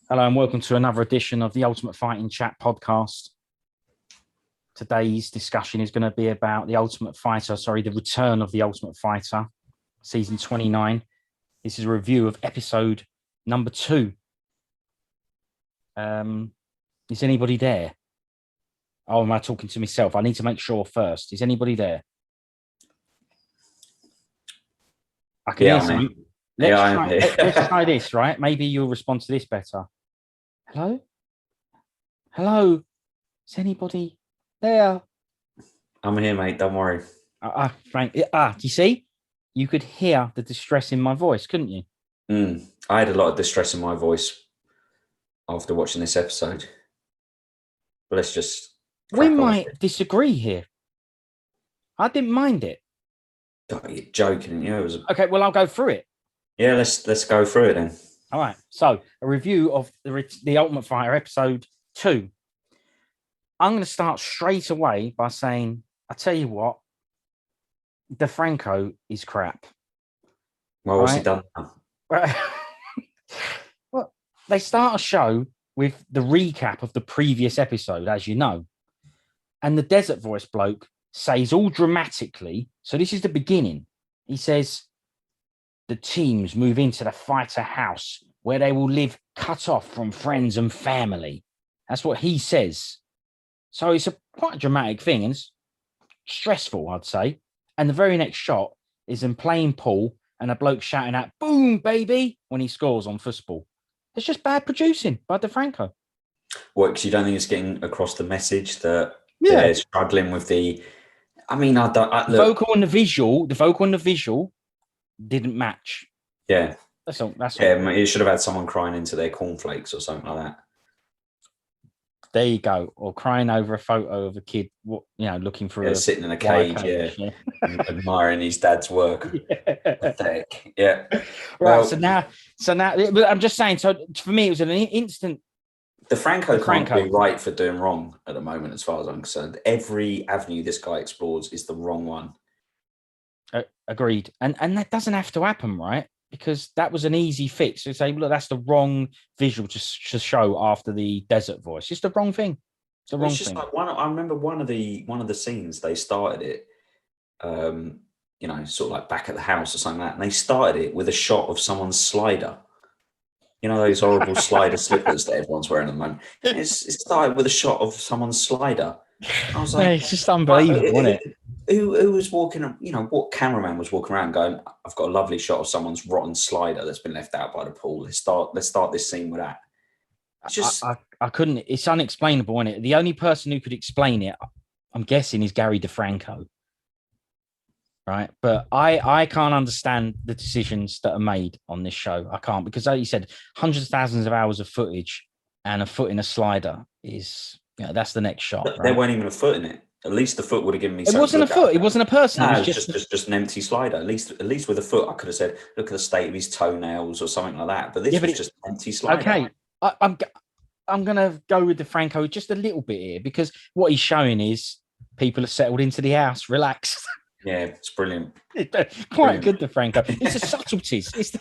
Hello and welcome to another edition of the Ultimate Fighting Chat podcast. Today's discussion is going to be about the return of the Ultimate Fighter, season 29. This is a review of episode number 2. Is anybody there? Oh, am I talking to myself? I need to make sure first. Is anybody there? I can hear some. Let's try this, right? Maybe you'll respond to this better. Hello? Hello? Is anybody there? I'm here, mate. Don't worry. Frank. Do you see? You could hear the distress in my voice, couldn't you? I had a lot of distress in my voice after watching this episode. But let's just... We might disagree here. I didn't mind it. Oh, you're joking, you know? Okay, well, I'll go through it. Yeah, let's go through it then. All right. So, a review of the Ultimate Fighter episode 2. I'm going to start straight away by saying, I tell you what, DeFranco is crap. Well, what's he done now? Well, they start a show with the recap of the previous episode, as you know. And the Desert Voice bloke says all dramatically, so this is the beginning. He says, the teams move into the fighter house where they will live cut off from friends and family. That's what he says. So it's quite a dramatic thing and it's stressful, I'd say. And the very next shot is them playing pool and a bloke shouting out, boom, baby, when he scores on football. It's just bad producing by DeFranco. What, because you don't think it's getting across the message that they're struggling with the... I mean, the vocal and the visual didn't match. Yeah. That's all. You should have had someone crying into their cornflakes or something like that. There you go. Or crying over a photo of a kid, looking for sitting in a cage, admiring his dad's work. Pathetic. Yeah. Right. So now, but I'm just saying. So for me, it was an instant. DeFranco can't be right for doing wrong at the moment, as far as I'm concerned. Every avenue this guy explores is the wrong one. Agreed. And that doesn't have to happen, right? Because that was an easy fix. To say, look, that's the wrong visual to show after the Desert Voice. It's the wrong thing. It's the wrong thing. Like I remember one of the scenes they started it, sort of like back at the house or something like that. And they started it with a shot of someone's slider. You know those horrible slider slippers that everyone's wearing at the moment. It started with a shot of someone's slider. I was like, it's just unbelievable, isn't it? Who was walking, what cameraman was walking around going, I've got a lovely shot of someone's rotten slider that's been left out by the pool. Let's start this scene with that. It's just... I couldn't, it's unexplainable, isn't it? The only person who could explain it, I'm guessing, is Gary DeFranco. Right. But I can't understand the decisions that are made on this show. I can't, because like you said, hundreds of thousands of hours of footage and a foot in a slider is, that's the next shot. Right? There weren't even a foot in it. At least the foot would have given me. It wasn't a foot. It wasn't a person. No, it was just an empty slider. At least with a foot, I could have said, "Look at the state of his toenails" or something like that. But this was just an empty slider. Okay, I'm gonna go with DeFranco just a little bit here because what he's showing is people have settled into the house, relaxed. Yeah, it's brilliant. Quite good, DeFranco. It's the subtleties. It's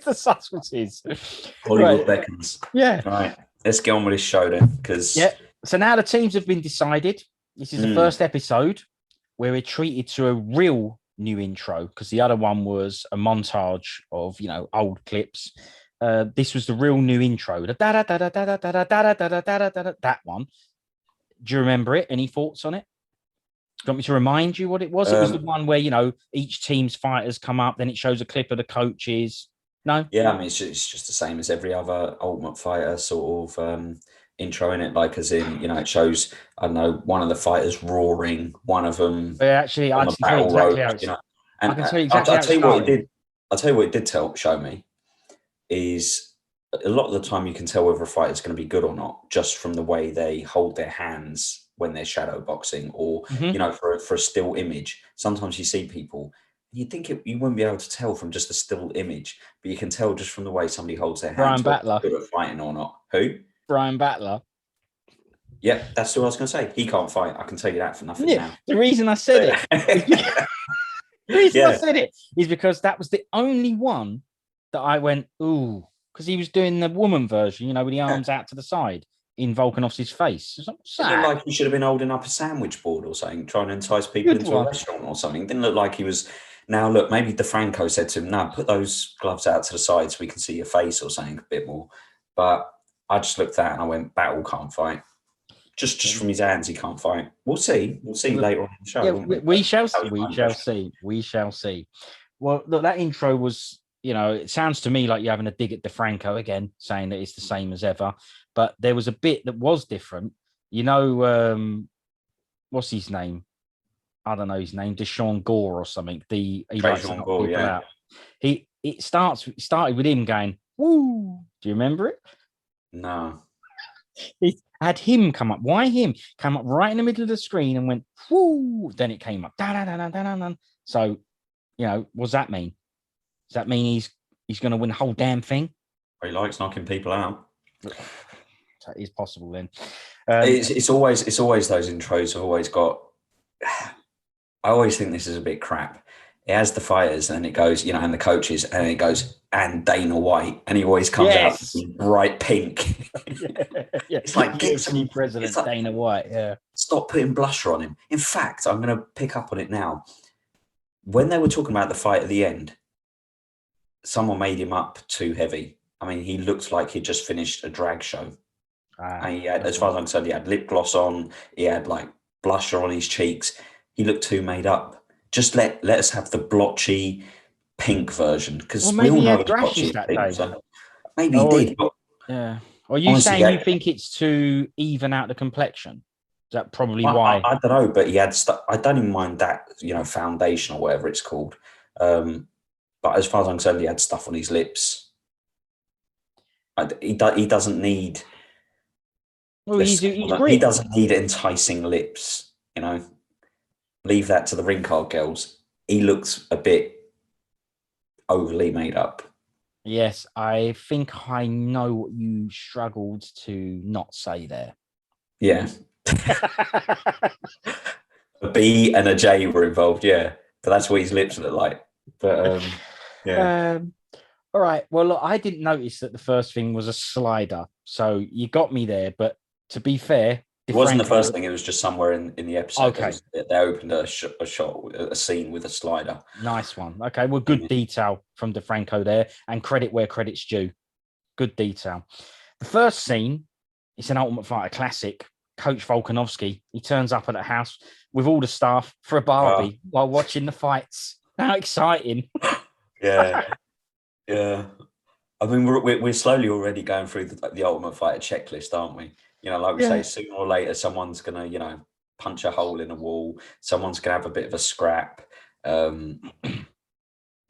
the subtleties. Hollywood beckons. Yeah. Right. Let's get on with this show then, because So now the teams have been decided. This is the first episode where we're treated to a real new intro because the other one was a montage of old clips. This was the real new intro. That one. Do you remember it? Any thoughts on it? Do you want me to remind you what it was? It was the one where each team's fighters come up, then it shows a clip of the coaches. No. Yeah, I mean it's just the same as every other Ultimate Fighter sort of intro in it, like as in it shows, I don't know, one of the fighters roaring, one of them. Yeah, actually, I can tell you exactly how it's. And I can tell you exactly I'll tell you what it did. I'll tell you what it did show me is a lot of the time you can tell whether a fighter is going to be good or not just from the way they hold their hands when they're shadow boxing or for a still image. Sometimes you see people. You'd think you wouldn't be able to tell from just a still image, but you can tell just from the way somebody holds their hands. Brian Battler. Good at fighting or not. Who? Brian Battler. Yeah, that's what I was going to say. He can't fight. I can tell you that for nothing now. The reason I said it is because that was the only one that I went, ooh, because he was doing the woman version, with the arms out to the side in Volkanovski's face. It looked like he should have been holding up a sandwich board or something, trying to entice people into a restaurant or something. It didn't look like he was. Now, look, maybe DeFranco said to him, no, put those gloves out to the side so we can see your face or something a bit more. But I just looked at that and I went, Battle can't fight. Just from his hands, he can't fight. We'll see. We'll see later on in the show. Yeah, we shall see. We shall see. We shall see. Well, look, that intro was, it sounds to me like you're having a dig at DeFranco again, saying that it's the same as ever. But there was a bit that was different. What's his name? I don't know his name. Deshaun Gore or something. He likes to knock people out. It started with him going, woo. Do you remember it? No. He had him come up. Why him? Come up right in the middle of the screen and went, whoo. Then it came up. So, what does that mean? Does that mean he's going to win the whole damn thing? He likes knocking people out. That is possible then. It's always those intros have always got. I always think this is a bit crap. It has the fighters and it goes, and the coaches, and it goes, and Dana White, and he always comes out bright pink. Yeah. It's like UFC president Dana White. Yeah. Stop putting blusher on him. In fact, I'm going to pick up on it now. When they were talking about the fight at the end, someone made him up too heavy. I mean, he looked like he'd just finished a drag show. And he had, as far as I'm concerned, he had lip gloss on. He had like blusher on his cheeks. He looked too made up. Just let us have the blotchy pink version, because we all know rashes that day. So maybe he did. But yeah. Are you saying you think it's to even out the complexion? Is that probably why? I don't know, but he had stuff. I don't even mind that, foundation or whatever it's called. But as far as I'm concerned, he had stuff on his lips. He doesn't need. Well, he doesn't need enticing lips. Leave that to the ring card girls. He looks a bit overly made up. Yes, I think I know what you struggled to not say there. Yeah. A B and a J were involved, yeah. But that's what his lips look like. But yeah. All right. Well, look, I didn't notice that the first thing was a slider. So you got me there. But to be fair, it wasn't the first thing. It was just somewhere in the episode. Okay. They opened a scene with a slider. Nice one. Okay. Well, good detail from DeFranco there, and credit where credit's due. Good detail. The first scene, it's an Ultimate Fighter classic. Coach Volkanovski, he turns up at a house with all the staff for a barbie while watching the fights. How exciting. Yeah. Yeah. I mean, we're slowly already going through the Ultimate Fighter checklist, aren't we? Like we say, sooner or later, someone's going to, punch a hole in a wall. Someone's going to have a bit of a scrap. We're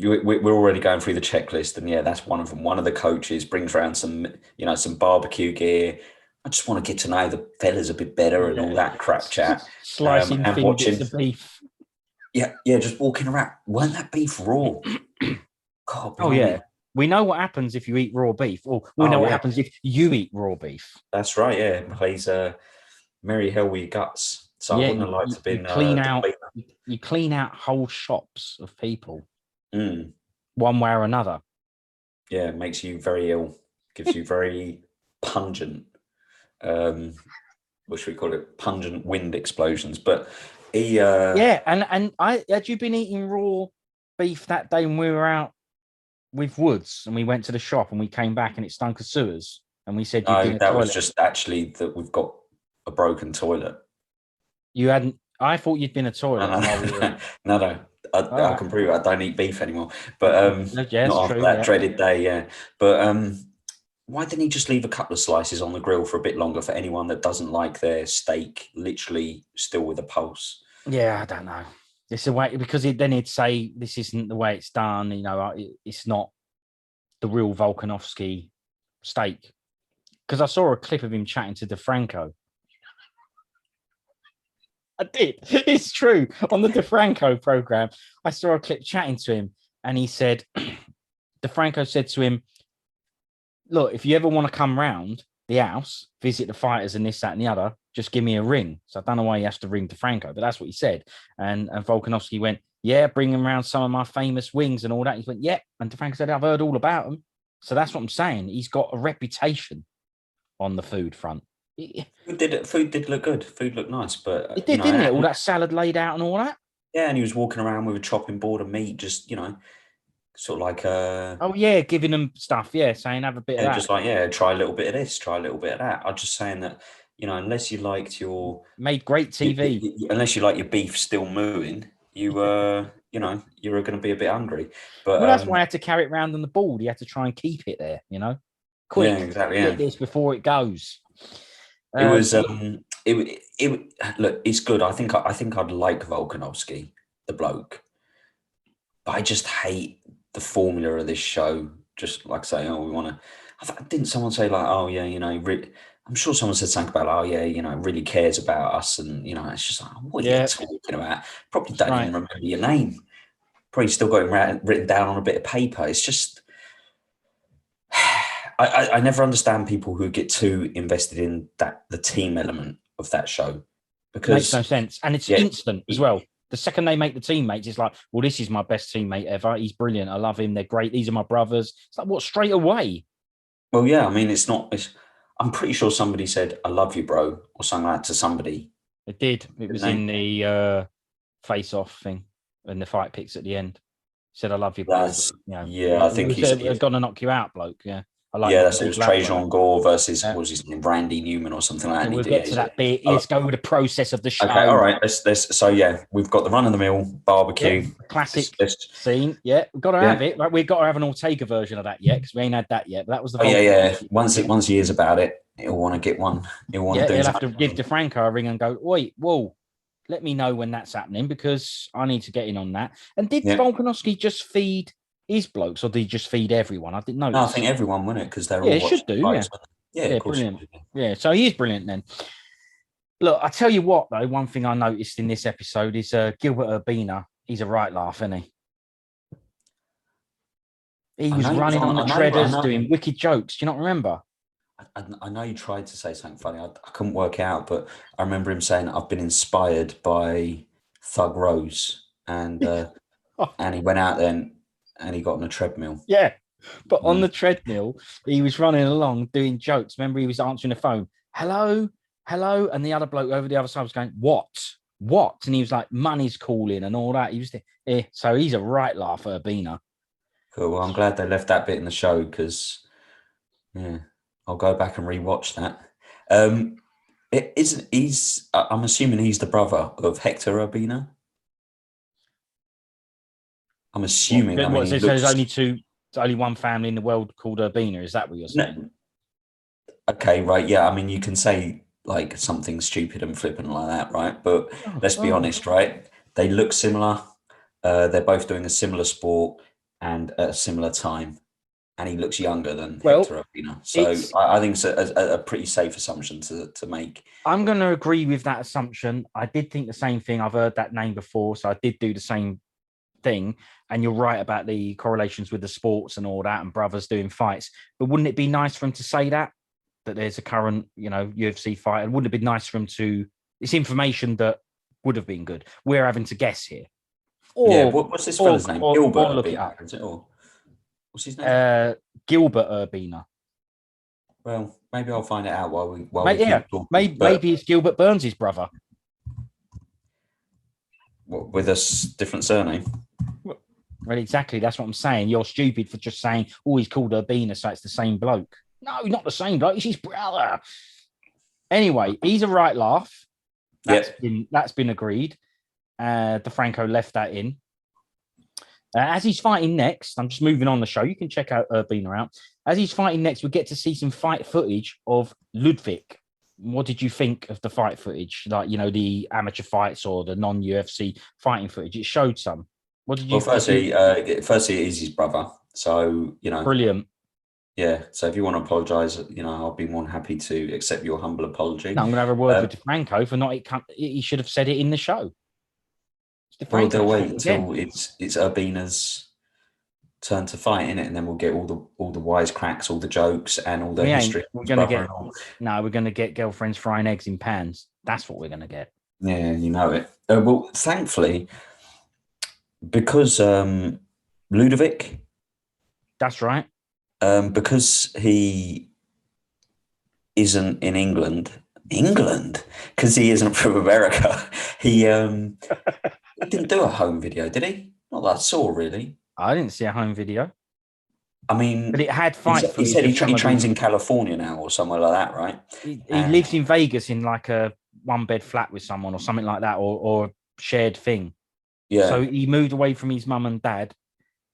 already going through the checklist. And, that's one of them. One of the coaches brings around some barbecue gear. I just want to get to know the fellas a bit better and all that crap chat. Slicing and thin watching bits of beef. Yeah, just walking around. Weren't that beef raw? God, yeah. We know what happens if you eat raw beef, or we know what happens if you eat raw beef. That's right. Yeah, it plays merry hell with your guts. So I wouldn't have liked to be you clean out whole shops of people, one way or another. Yeah, it makes you very ill. Gives you very pungent. What should we call it? Pungent wind explosions. But he. And had you been eating raw beef that day when we were out with Woods and we went to the shop and we came back and it stunk of sewers and we said that was just actually that we've got a broken toilet. You hadn't. I thought you'd been a toilet. No. I can prove it. I don't eat beef anymore. But not after that dreaded day. Yeah. But why didn't he just leave a couple of slices on the grill for a bit longer for anyone that doesn't like their steak literally still with a pulse? Yeah, I don't know. It's a way, because then he'd say this isn't the way it's done. It's not the real Volkanovski steak. Because I saw a clip of him chatting to DeFranco. I did. It's true. On the DeFranco program, I saw a clip chatting to him, and he said, DeFranco said to him, "Look, if you ever want to come round the house, visit the fighters and this, that, and the other, just give me a ring." So I don't know why he has to ring DeFranco, but that's what he said. And Volkanovski went, "Yeah, bring him around some of my famous wings and all that." He went, "Yeah." And DeFranco said, "I've heard all about them." So that's what I'm saying. He's got a reputation on the food front. Food did look good. Food looked nice, but It did, didn't it? All that salad laid out and all that. Yeah, and he was walking around with a chopping board of meat, just sort of like Oh yeah, giving them stuff. Yeah, saying have a bit of that. just like try a little bit of this, try a little bit of that. I'm just saying that unless you liked made great TV, unless you like your beef still mooing, you were going to be a bit hungry. But well, that's why I had to carry it around on the board. He had to try and keep it there. Quick, yeah, exactly. get this before it goes. It was look, it's good. I think I'd like Volkanovski, the bloke, but I just hate the formula of this show. Just like saying, oh, we want to. Didn't someone say like, oh yeah, I'm sure someone said something about, oh yeah, really cares about us, and it's just like, what are you talking about? Probably don't even remember your name. Probably still got it written down on a bit of paper. It's just. I never understand people who get too invested in the team element of that show, because it makes no sense, and it's instant as well. The second they make the teammates, it's like, well, this is my best teammate ever. He's brilliant. I love him. They're great. These are my brothers. It's like, what, straight away? Well, yeah. I mean, I'm pretty sure somebody said, "I love you, bro," or something like that to somebody. It did. It was in the face-off thing and the fight picks at the end. Said, "I love you, bro." Yeah, I think he's gonna knock you out, bloke. Yeah. It was Trajan Gore versus what was his name, Randy Newman or something like that. We'll get to that bit. Let's go with the process of the show. Okay, all right. We've got the run-of-the-mill barbecue. Classic scene. Yeah, we've got to have it. Right, we've got to have an Ortega version of that yet, because we ain't had that yet. But that was the Once he hears about it, he'll want to get one. He'll have to give DeFranco a ring and go, wait, whoa, let me know when that's happening, because I need to get in on that. And did Volkanovski just feed his blokes, or did he just feed everyone? I didn't know. No, I think everyone, wouldn't it? Because they're all should do. Of course, brilliant. Yeah, so he is brilliant then. Look, I tell you what, though, one thing I noticed in this episode is Gilbert Urbina. He's a right laugh, isn't he? He was running on the treaders, doing wicked jokes. Do you not remember? I know you tried to say something funny. I couldn't work out, but I remember him saying, "I've been inspired by Thug Rose," and and he went out then. And he got on a treadmill. Yeah. But on the treadmill, he was running along doing jokes. Remember, he was answering the phone. Hello, hello. And the other bloke over the other side was going, what? And he was like, money's calling and all that. He was there. So he's a right laugher, Urbina. Cool. Well, I'm glad they left that bit in the show, because, I'll go back and rewatch that. I'm assuming he's the brother of Hector Urbina. I'm assuming. There's only one family in the world called Urbina. Is that what you're saying? No. Okay, right. Yeah. I mean, you can say like something stupid and flippant like that, right? But let's be honest, right? They look similar. They're both doing a similar sport and at a similar time. And he looks younger than Hector Urbina. So I think it's a pretty safe assumption to make. I'm going to agree with that assumption. I did think the same thing. I've heard that name before, so I did do the same thing. And you're right about the correlations with the sports and all that, and brothers doing fights. But wouldn't it be nice for him to say that there's a current, UFC fight? And wouldn't it be nice for him to? It's information that would have been good. We're having to guess here. What's this fella's name? Gilbert Urbina, is it? Or what's his name? Gilbert Urbina. Well, maybe I'll find it out while we keep talking. Maybe it's Gilbert Burns' brother. With a different surname. Well, exactly. That's what I'm saying. You're stupid for just saying, he's called Urbina, so it's the same bloke. No, not the same bloke. It's his brother. Anyway, he's a right laugh. That's been agreed. DeFranco left that in. As he's fighting next, I'm just moving on the show. You can check out Urbina out. As he's fighting next, we get to see some fight footage of Ludwig. What did you think of the fight footage? Like, the amateur fights or the non-UFC fighting footage? It showed some. What did you think? Firstly, it is his brother. So, Brilliant. Yeah. So if you want to apologise, I'll be more than happy to accept your humble apology. No, I'm going to have a word with DeFranco for not. He should have said it in the show. Well, they'll wait until it's Urbina's turn to fight, innit? And then we'll get all the wisecracks, all the jokes, and all the history. We're going to get girlfriends frying eggs in pans. That's what we're going to get. Yeah, you know it. Well, thankfully, because Ludwig. That's right. Because he isn't in England, because he isn't from America. He didn't do a home video, did he? Not that I saw, really. I didn't see a home video. I mean, But it had he fight said he, footage of some he of trains his. in California now or somewhere like that, right? He And lives in Vegas in like a one-bed flat with someone or something like that, or shared thing. So yeah, he moved away from his mum and dad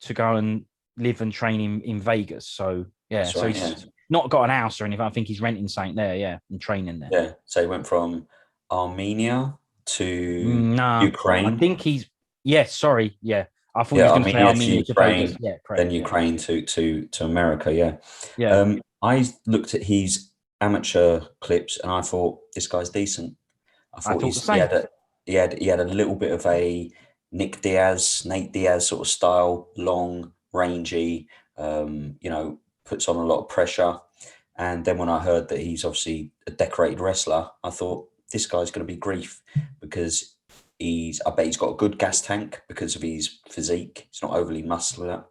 to go and live and train in Vegas. So yeah, that's so right. Yeah, he's not got an house or anything. I think he's renting something there, yeah, and training there. yeah. So he went from Armenia to Nah, I Ukraine. think he's sorry, yeah. I thought he Yeah, was going to say Armenia to Armenia to Vegas. Ukraine, Yeah, correct. then Yeah, Ukraine to America. Yeah. yeah. I looked at his amateur clips and I thought this guy's decent. I I thought thought the he same. had a little bit of a Nate Diaz sort of style, long, rangy. Puts on a lot of pressure. And then when I heard that he's obviously a decorated wrestler, I thought this guy's going to be grief because I bet he's got a good gas tank because of his physique. He's not overly muscular.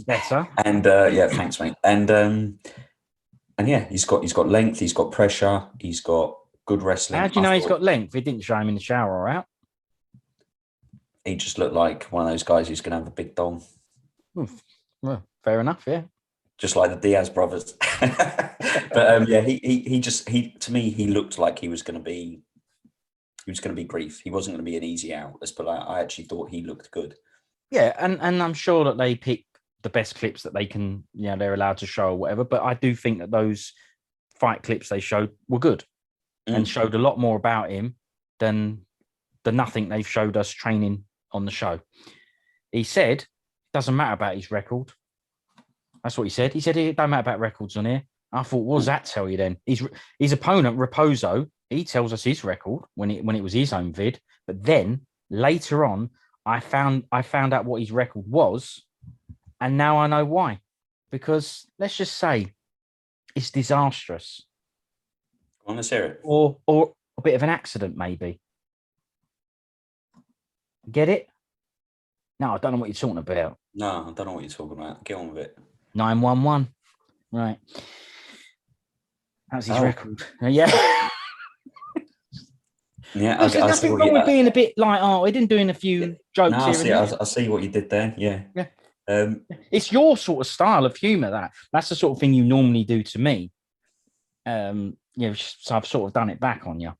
Better. And yeah, thanks, mate. And yeah, he's got length, he's got pressure, he's got good How wrestling. do you know he's got length? It didn't show him in the shower or out. He just looked like one of those guys who's going to have a big dong, Well, fair enough, yeah. just like the Diaz brothers. But yeah, to me he looked like he was going to be grief. He wasn't going to be an easy out. Let's put that. I actually thought he looked good. Yeah, and I'm sure that they pick the best clips that they can, they're allowed to show or whatever. But I do think that those fight clips they showed were good and showed a lot more about him than the nothing they've showed us training on the show. He said it doesn't matter about his record. That's what he said. He said it don't matter about records on here. I thought, what does that tell you then? His opponent, Raposo, he tells us his record when it was his own vid. But then later on, I found out what his record was, and now I know why. Because let's just say it's disastrous. Let's hear it. Or a bit of an accident, maybe. Get it? No, I don't know what you're talking about. No, I don't know what you're talking about. Get on with it. 911. Right. That's his record. Yeah. Yeah, there's nothing wrong with being a bit light-hearted and doing a few jokes here. I see what you did there. Yeah. Yeah. It's your sort of style of humor. That's the sort of thing you normally do to me. So I've sort of done it back on you.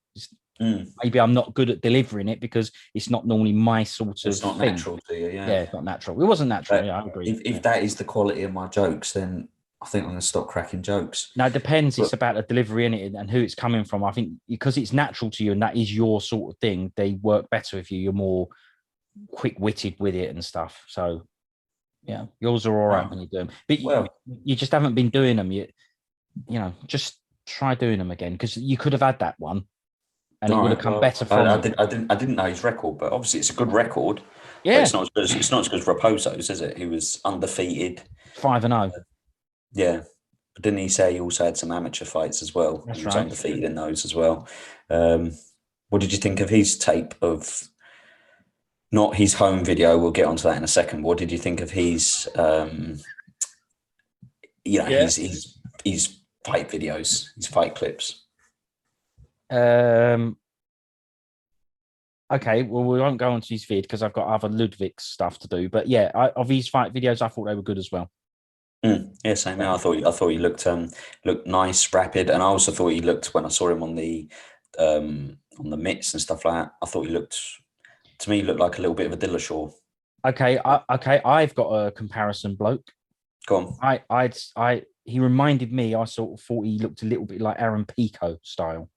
Maybe I'm not good at delivering it because it's not normally my sort of. It's not thing. natural to you. Yeah. Yeah, it's not natural. It wasn't natural. Yeah, I agree. If that is the quality of my jokes, then I think I'm going to stop cracking jokes. No, it depends. It's about the delivery in it and who it's coming from. I think because it's natural to you and that is your sort of thing, they work better if you're more quick-witted with it and stuff. So, yeah, yours are all right when you do them. But you just haven't been doing them. Just try doing them again because you could have had that one and it would have come better from I didn't know his record, but obviously it's a good record. Yeah. It's not as good as Raposo's, is it? He was undefeated. 5-0. Yeah. But didn't he say he also had some amateur fights as well? That's he was right. undefeated in those as well. What did you think of his tape of not his home video? We'll get onto that in a second. What did you think of his his fight videos, his fight clips? Okay, well, we won't go onto his vid because I've got other Ludwig stuff to do. But yeah, of his fight videos, I thought they were good as well. Yeah, same. I thought he looked nice, rapid, and I also thought he looked when I saw him on the mitts and stuff like that. I thought he looked like a little bit of a Dillashaw. Okay, I've got a comparison bloke. Go on. He reminded me. I sort of thought he looked a little bit like Aaron Pico style.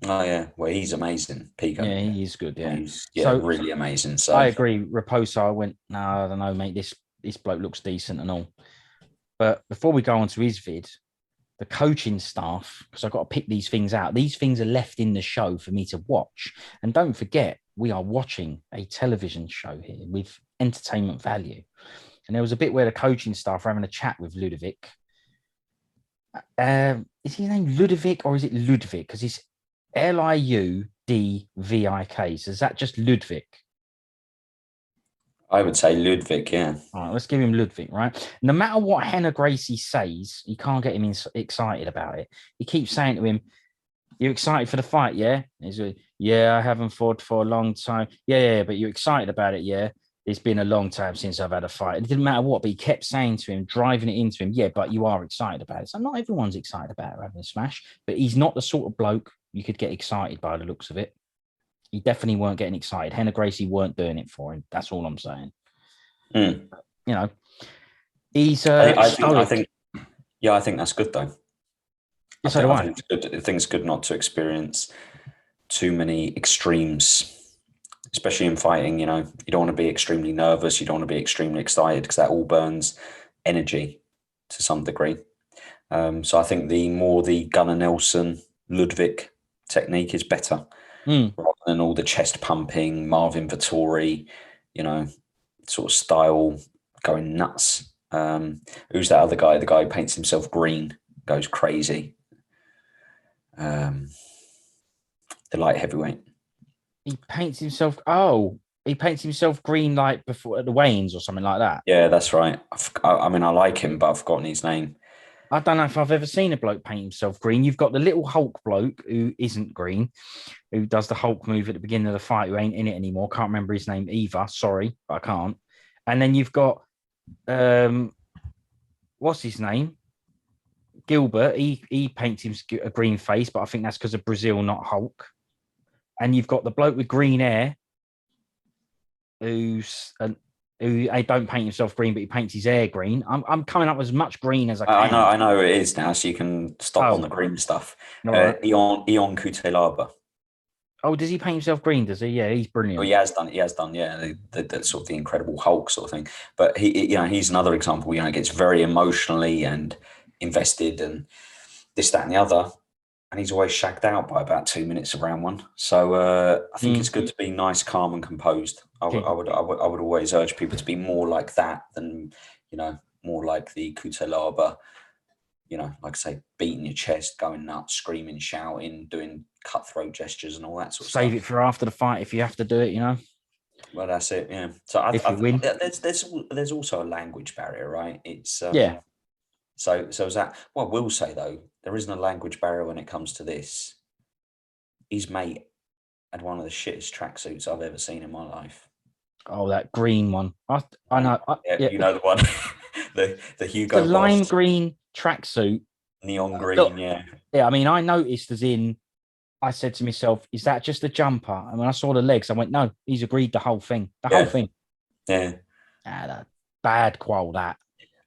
Oh yeah, well he's amazing, Pico. Yeah, he is good. Yeah, he's really amazing. So I agree. Raposo, I went, no, I don't know, mate. This bloke looks decent and all. But before we go on to his vid, the coaching staff, because I've got to pick these things out. These things are left in the show for me to watch. And don't forget, we are watching a television show here with entertainment value. And there was a bit where the coaching staff were having a chat with Ludwig. Is his name Ludwig or is it Ludwig? Because it's Liudvik. So is that just Ludwig? I would say Ludwig, yeah. All right, let's give him Ludwig, right? No matter what Hannah Gracie says, you can't get him excited about it. He keeps saying to him, "You excited for the fight, yeah?" He's like, "Yeah, I haven't fought for a long time. Yeah, but you're excited about it, yeah? It's been a long time since I've had a fight." It didn't matter what, but he kept saying to him, driving it into him, "Yeah, but you are excited about it." So not everyone's excited about having a smash, but he's not the sort of bloke you could get excited by the looks of it. He definitely weren't getting excited. Hannah Gracie weren't doing it for him. That's all I'm saying. Mm. You know, he's I stoic. think, I think that's good though. So do I I. think it's good. I think it's good not to experience too many extremes, especially in fighting. You don't want to be extremely nervous. You don't want to be extremely excited because that all burns energy to some degree. So I think the Gunnar Nelson Ludwig technique is better rather than all the chest pumping, Marvin Vittori, sort of style going nuts. Who's that other guy? The guy who paints himself green, goes crazy. The light heavyweight. He paints himself. Oh, he paints himself green like before at the weigh-ins or something like that. Yeah, that's right. I mean, I like him, but I've forgotten his name. I don't know if I've ever seen a bloke paint himself green. You've got the little Hulk bloke who isn't green, who does the Hulk move at the beginning of the fight, who ain't in it anymore. Can't remember his name either. Sorry, but I can't. And then you've got what's his name? Gilbert. He paints him a green face, but I think that's because of Brazil, not Hulk. And you've got the bloke with green hair, who I don't paint himself green, but he paints his hair green. I'm coming up with as much green as I can. I know it is now, so you can stop on the green stuff. Right. Ion Kutelaba. Oh, does he paint himself green? Does he? Yeah, he's brilliant. Well, he has done. Yeah, the sort of the Incredible Hulk sort of thing. But he's another example. Gets very emotionally and invested, and this, that, and the other. And he's always shagged out by about 2 minutes of round one. So I think it's good to be nice, calm, and composed. I would always urge people to be more like that than more like the Kutelaba. Like I say, beating your chest, going nuts, screaming, shouting, doing cutthroat gestures, and all that sort of stuff. Save it for after the fight if you have to do it. Well, that's it. Yeah. So if you win, there's also a language barrier, right? It's yeah. So is that? What I will say though, there isn't a language barrier when it comes to this. His mate had one of the shittest tracksuits I've ever seen in my life. Oh, that green one. I know. Yeah, you know the one, the Hugo the lime Boss green tracksuit, neon green. Look, yeah. I mean, I noticed I said to myself, "Is that just a jumper?" And when I saw the legs, I went, "No, he's agreed the whole thing. Whole thing." Yeah. That bad qual. That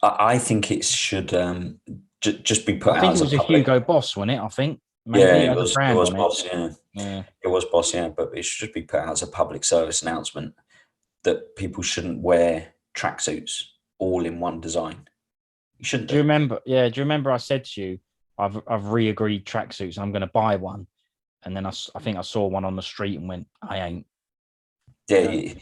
I think it should just be put out. I think as it was a a public... Hugo Boss, wasn't it? I think Maybe it was Boss. Yeah, it was Boss. Yeah, but it should be put out as a public service announcement that people shouldn't wear tracksuits all in one design. You shouldn't. Do you remember? Yeah. Do you remember I said to you, I've re-agreed tracksuits. I'm going to buy one, and then I think I saw one on the street and went, I ain't. Yeah.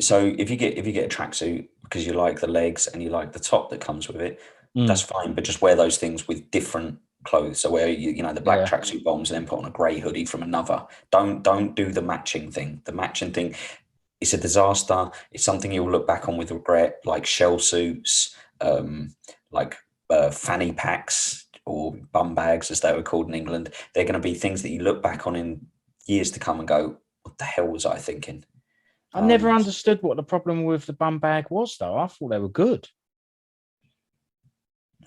So if you get a tracksuit because you like the legs and you like the top that comes with it, that's fine. But just wear those things with different clothes. So wear the black tracksuit bottoms and then put on a grey hoodie from another. Don't do the matching thing. The matching thing, it's a disaster. It's something you'll look back on with regret, like shell suits, like fanny packs or bum bags, as they were called in England. They're going to be things that you look back on in years to come and go, what the hell was I thinking? I never understood what the problem with the bum bag was, though. I thought they were good.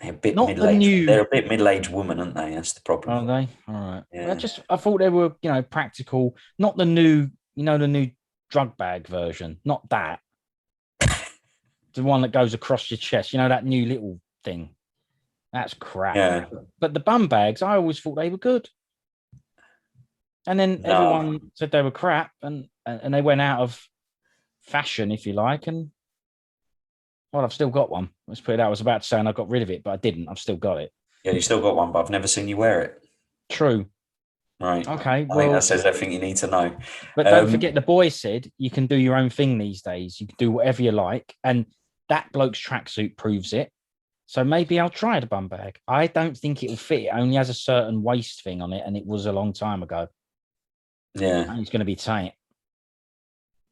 They're a bit middle-aged. They're a bit middle-aged woman, aren't they? That's the problem. Are they? All right. Yeah. I thought they were, practical. Not the new, the new drug bag version. Not that. The one that goes across your chest. That new little thing. That's crap. Yeah. But the bum bags, I always thought they were good. And then everyone said they were crap, and they went out of fashion, if you like. And well, I've still got one. Let's put it out. I was about to say, and I got rid of it, but I didn't. I've still got it. Yeah, you still got one, but I've never seen you wear it. True. Right. Okay. I think that says everything you need to know. But don't forget, the boy said you can do your own thing these days. You can do whatever you like, and that bloke's tracksuit proves it. So maybe I'll try the bum bag. I don't think it will fit. It only has a certain waist thing on it, and it was a long time ago. Yeah. And it's going to be tight.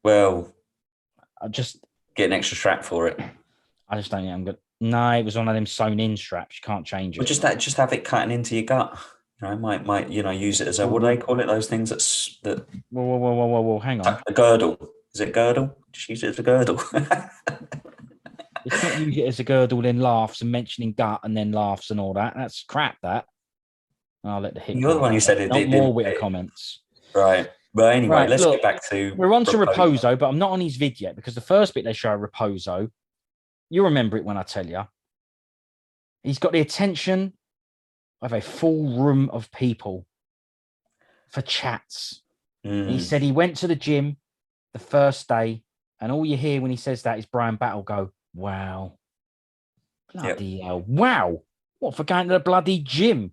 Well, I just get an extra strap for it. I just don't think I'm good. No, it was one of them sewn in straps. You can't change it. Well, just have it cutting into your gut. You know, might use it as a, what do they call it? Those things that Whoa, hang on. A girdle. Is it girdle? Just use it as a girdle. It's not use it as a girdle, then laughs and mentioning gut and then laughs and all that. That's crap, that. I'll let the hit. You're the one who said it. Not more with comments. Right. But anyway, right, let's look, get back to... We're on to Raposo, but I'm not on his vid yet because the first bit they show Raposo, you'll remember it when I tell you. He's got the attention of a full room of people for chats. He said he went to the gym the first day, and all you hear when he says that is Brian Battle go, wow. Bloody hell. Wow. What, for going to the bloody gym?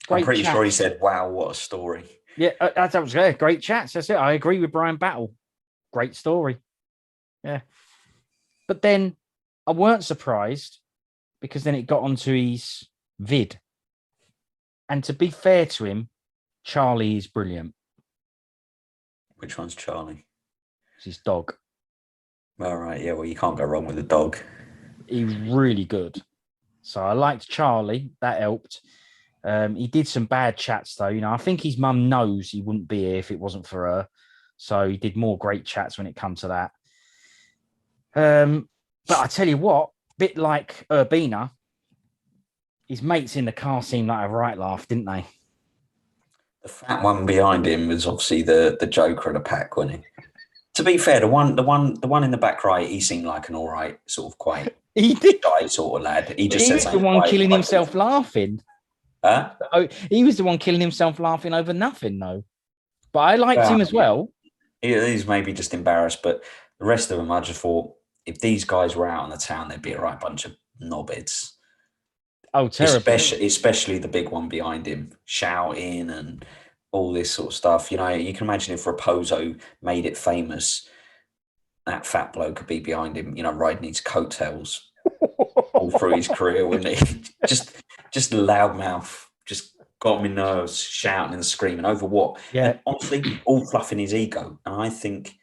I'm pretty sure he said, wow, what a story. Yeah, that was great chats. That's it. I agree with Brian Battle. Great story. Yeah. But then I weren't surprised because then it got onto his vid. And to be fair to him, Charlie is brilliant. Which one's Charlie? It's his dog. All right. Yeah, well, you can't go wrong with a dog. He was really good. So I liked Charlie. That helped. He did some bad chats, though. You know, I think his mum knows he wouldn't be here if it wasn't for her. So he did more great chats when it comes to that. But I tell you what, bit like Urbina, his mates in the car seemed like a right laugh, didn't they? The fat one behind him was obviously the joker of the pack, wasn't he? To be fair, the one in the back right, he seemed like an all right, sort of quite shy sort of lad. He was the one killing himself laughing. Huh? Oh, he was the one killing himself laughing over nothing, though. But I liked him as well. He's maybe just embarrassed, but the rest of them, I just thought, if these guys were out on the town, they'd be a right bunch of knobheads. Oh, terrible. Especially the big one behind him, shouting and all this sort of stuff. You know, you can imagine if Raposo made it famous, that fat bloke could be behind him, you know, riding his coattails all through his career, wouldn't he? just a loudmouth, just got me nerves, shouting and screaming over what? Yeah. And honestly, all fluffing his ego. And I think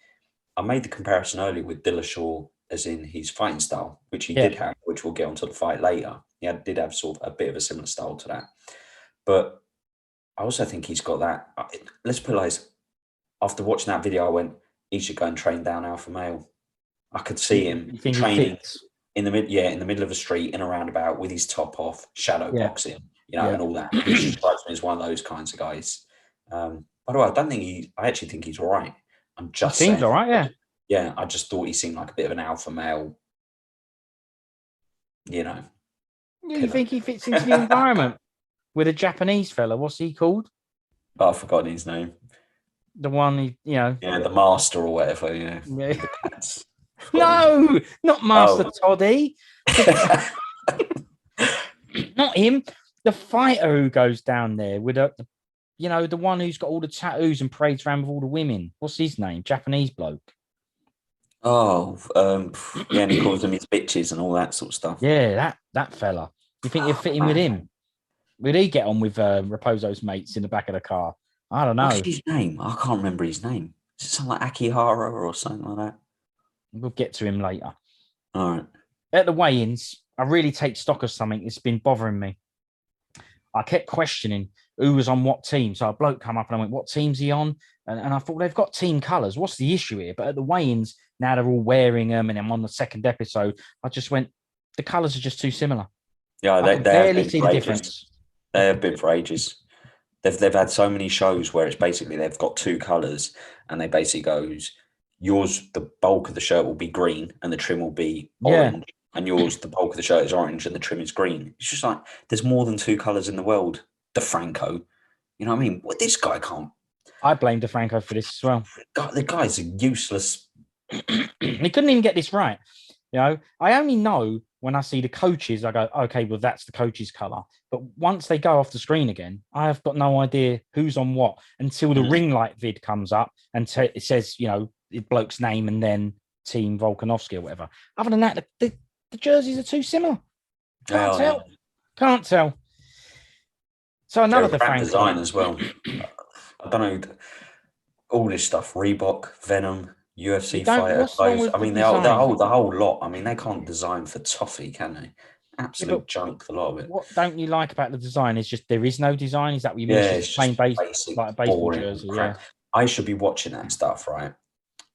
I made the comparison earlier with Dillashaw, as in his fighting style, which he did have, which we'll get onto the fight later. He did have sort of a bit of a similar style to that. But I also think he's got that. Let's put it like this. After watching that video, I went, he should go and train down Alpha Male. I could see him training in the middle of a street, in a roundabout, with his top off, shadow boxing, you know, and all that. He strikes me as one of those kinds of guys. By the way, I actually think he's all right. I'm just saying. Seems all right, yeah. Yeah, I just thought he seemed like a bit of an alpha male, you know. You think he fits into the environment with a Japanese fella? What's he called? Oh, I've forgotten his name. The one, you know. Yeah, the master or whatever, yeah. No, not Master Toddy. Not him. The fighter who goes down there with the one who's got all the tattoos and parades around with all the women. What's his name? Japanese bloke. Oh, and he calls them his bitches and all that sort of stuff. Yeah, that fella. You think you'd fit in with him? Would he get on with Raposo's mates in the back of the car? I don't know. What's his name? I can't remember his name. Is it something like Akihara or something like that? We'll get to him later. All right. At the weigh-ins, I really take stock of something that's been bothering me. I kept questioning who was on what team. So a bloke come up and I went, what team's he on? And I thought, they've got team colours. What's the issue here? But at the weigh-ins, now they're all wearing them and I'm on the second episode. I just went, the colours are just too similar. Yeah, they barely see the difference. They have been for ages. They've had so many shows where it's basically they've got two colours and they basically goes, yours, the bulk of the shirt will be green and the trim will be orange. And yours, the bulk of the shirt is orange and the trim is green. It's just like, there's more than two colours in the world. DeFranco. You know what I mean? Well, this guy can't. I blame DeFranco for this as well. The guy's a useless. He couldn't even get this right. You know, I only know when I see the coaches, I go, okay, well, that's the coach's colour. But once they go off the screen again, I have got no idea who's on what until the ring light vid comes up and it says, you know, the bloke's name and then Team Volkanovski or whatever. Other than that, the jerseys are too similar. Can't tell. So another DeFranco design as well. I don't know. All this stuff, Reebok, Venom, UFC fighter What's wrong clothes. with I the mean, design? the whole lot. I mean, they can't design for toffee, can they? Absolute junk, a lot of it. What don't you like about the design? Is just there is no design? Is that what you mean? Yeah, It's just plain basic, like a baseball boring jersey. crap. Yeah. I should be watching that stuff, right?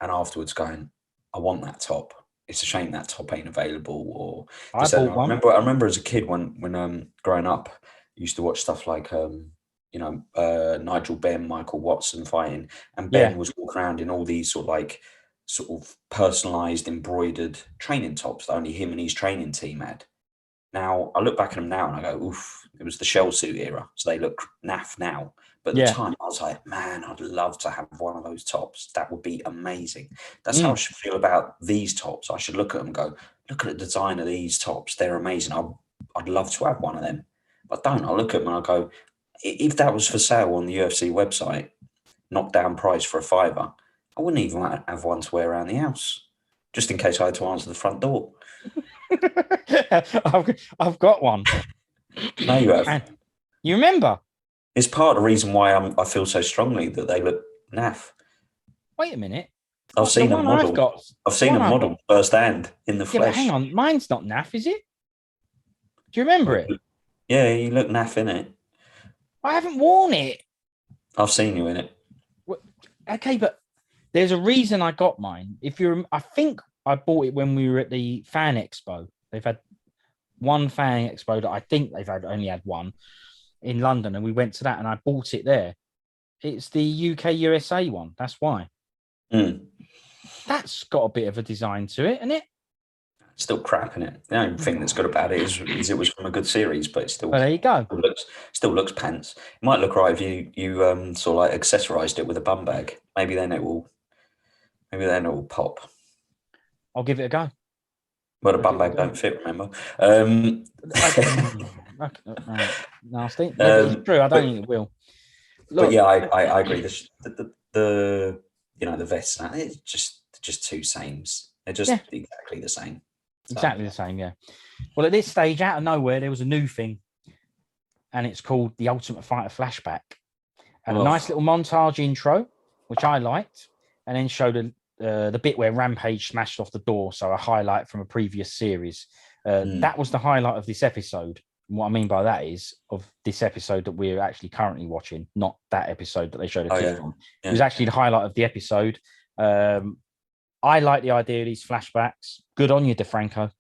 And afterwards going, I want that top. It's a shame that top ain't available. Or I this, that. bought I one. remember as a kid when growing up, I used to watch stuff like Nigel Benn, Michael Watson fighting, and Ben Yeah. was walking around in all these sort of personalized embroidered training tops that only him and his training team had. Now I look back at them now and I go, oof, it was the shell suit era, so they look naff now. But at the Yeah. time, I was like, man, I'd love to have one of those tops. That would be amazing. That's Mm. how I should feel about these tops. I should look at them and go, look at the design of these tops. They're amazing. I'd love to have one of them. But I don't. I look at them and I go, if that was for sale on the UFC website, knocked down price for $5, I wouldn't even have one to wear around the house, just in case I had to answer the front door. I've got one. No, you have. And you remember? It's part of the reason why I feel so strongly that they look naff. Wait a minute. I've seen them modelled. I've seen them modelled firsthand in the flesh. But hang on, mine's not naff, is it? Do you remember it? Yeah, you look naff in it. I haven't worn it. I've seen you in it. Okay, but there's a reason I got mine. I think I bought it when we were at the Fan Expo. They've had one Fan Expo that I think only had one in London, and we went to that, and I bought it there. It's the UK USA one. That's why. That's got a bit of a design to it, isn't it? Still crap in it. The only thing that's good about it is it was from a good series, but it still. Well, there you go. Still looks pants. It might look right if you sort of like accessorized it with a bum bag. Maybe then it will pop. I'll give it a go. But a bum bag don't fit, remember? Nasty. Yeah, but it's true. I don't think it will. Look, but yeah, I agree. The the vests, it's just two sames. They're just exactly the same. So. Exactly the same, yeah. Well, at this stage, out of nowhere, there was a new thing, and it's called the Ultimate Fighter Flashback. And a nice little montage intro, which I liked, and then showed the bit where Rampage smashed off the door, so a highlight from a previous series. That was the highlight of this episode. And what I mean by that is of this episode that we're actually currently watching, not that episode that they showed a clip on. It was actually the highlight of the episode. I like the idea of these flashbacks. Good on you, DeFranco.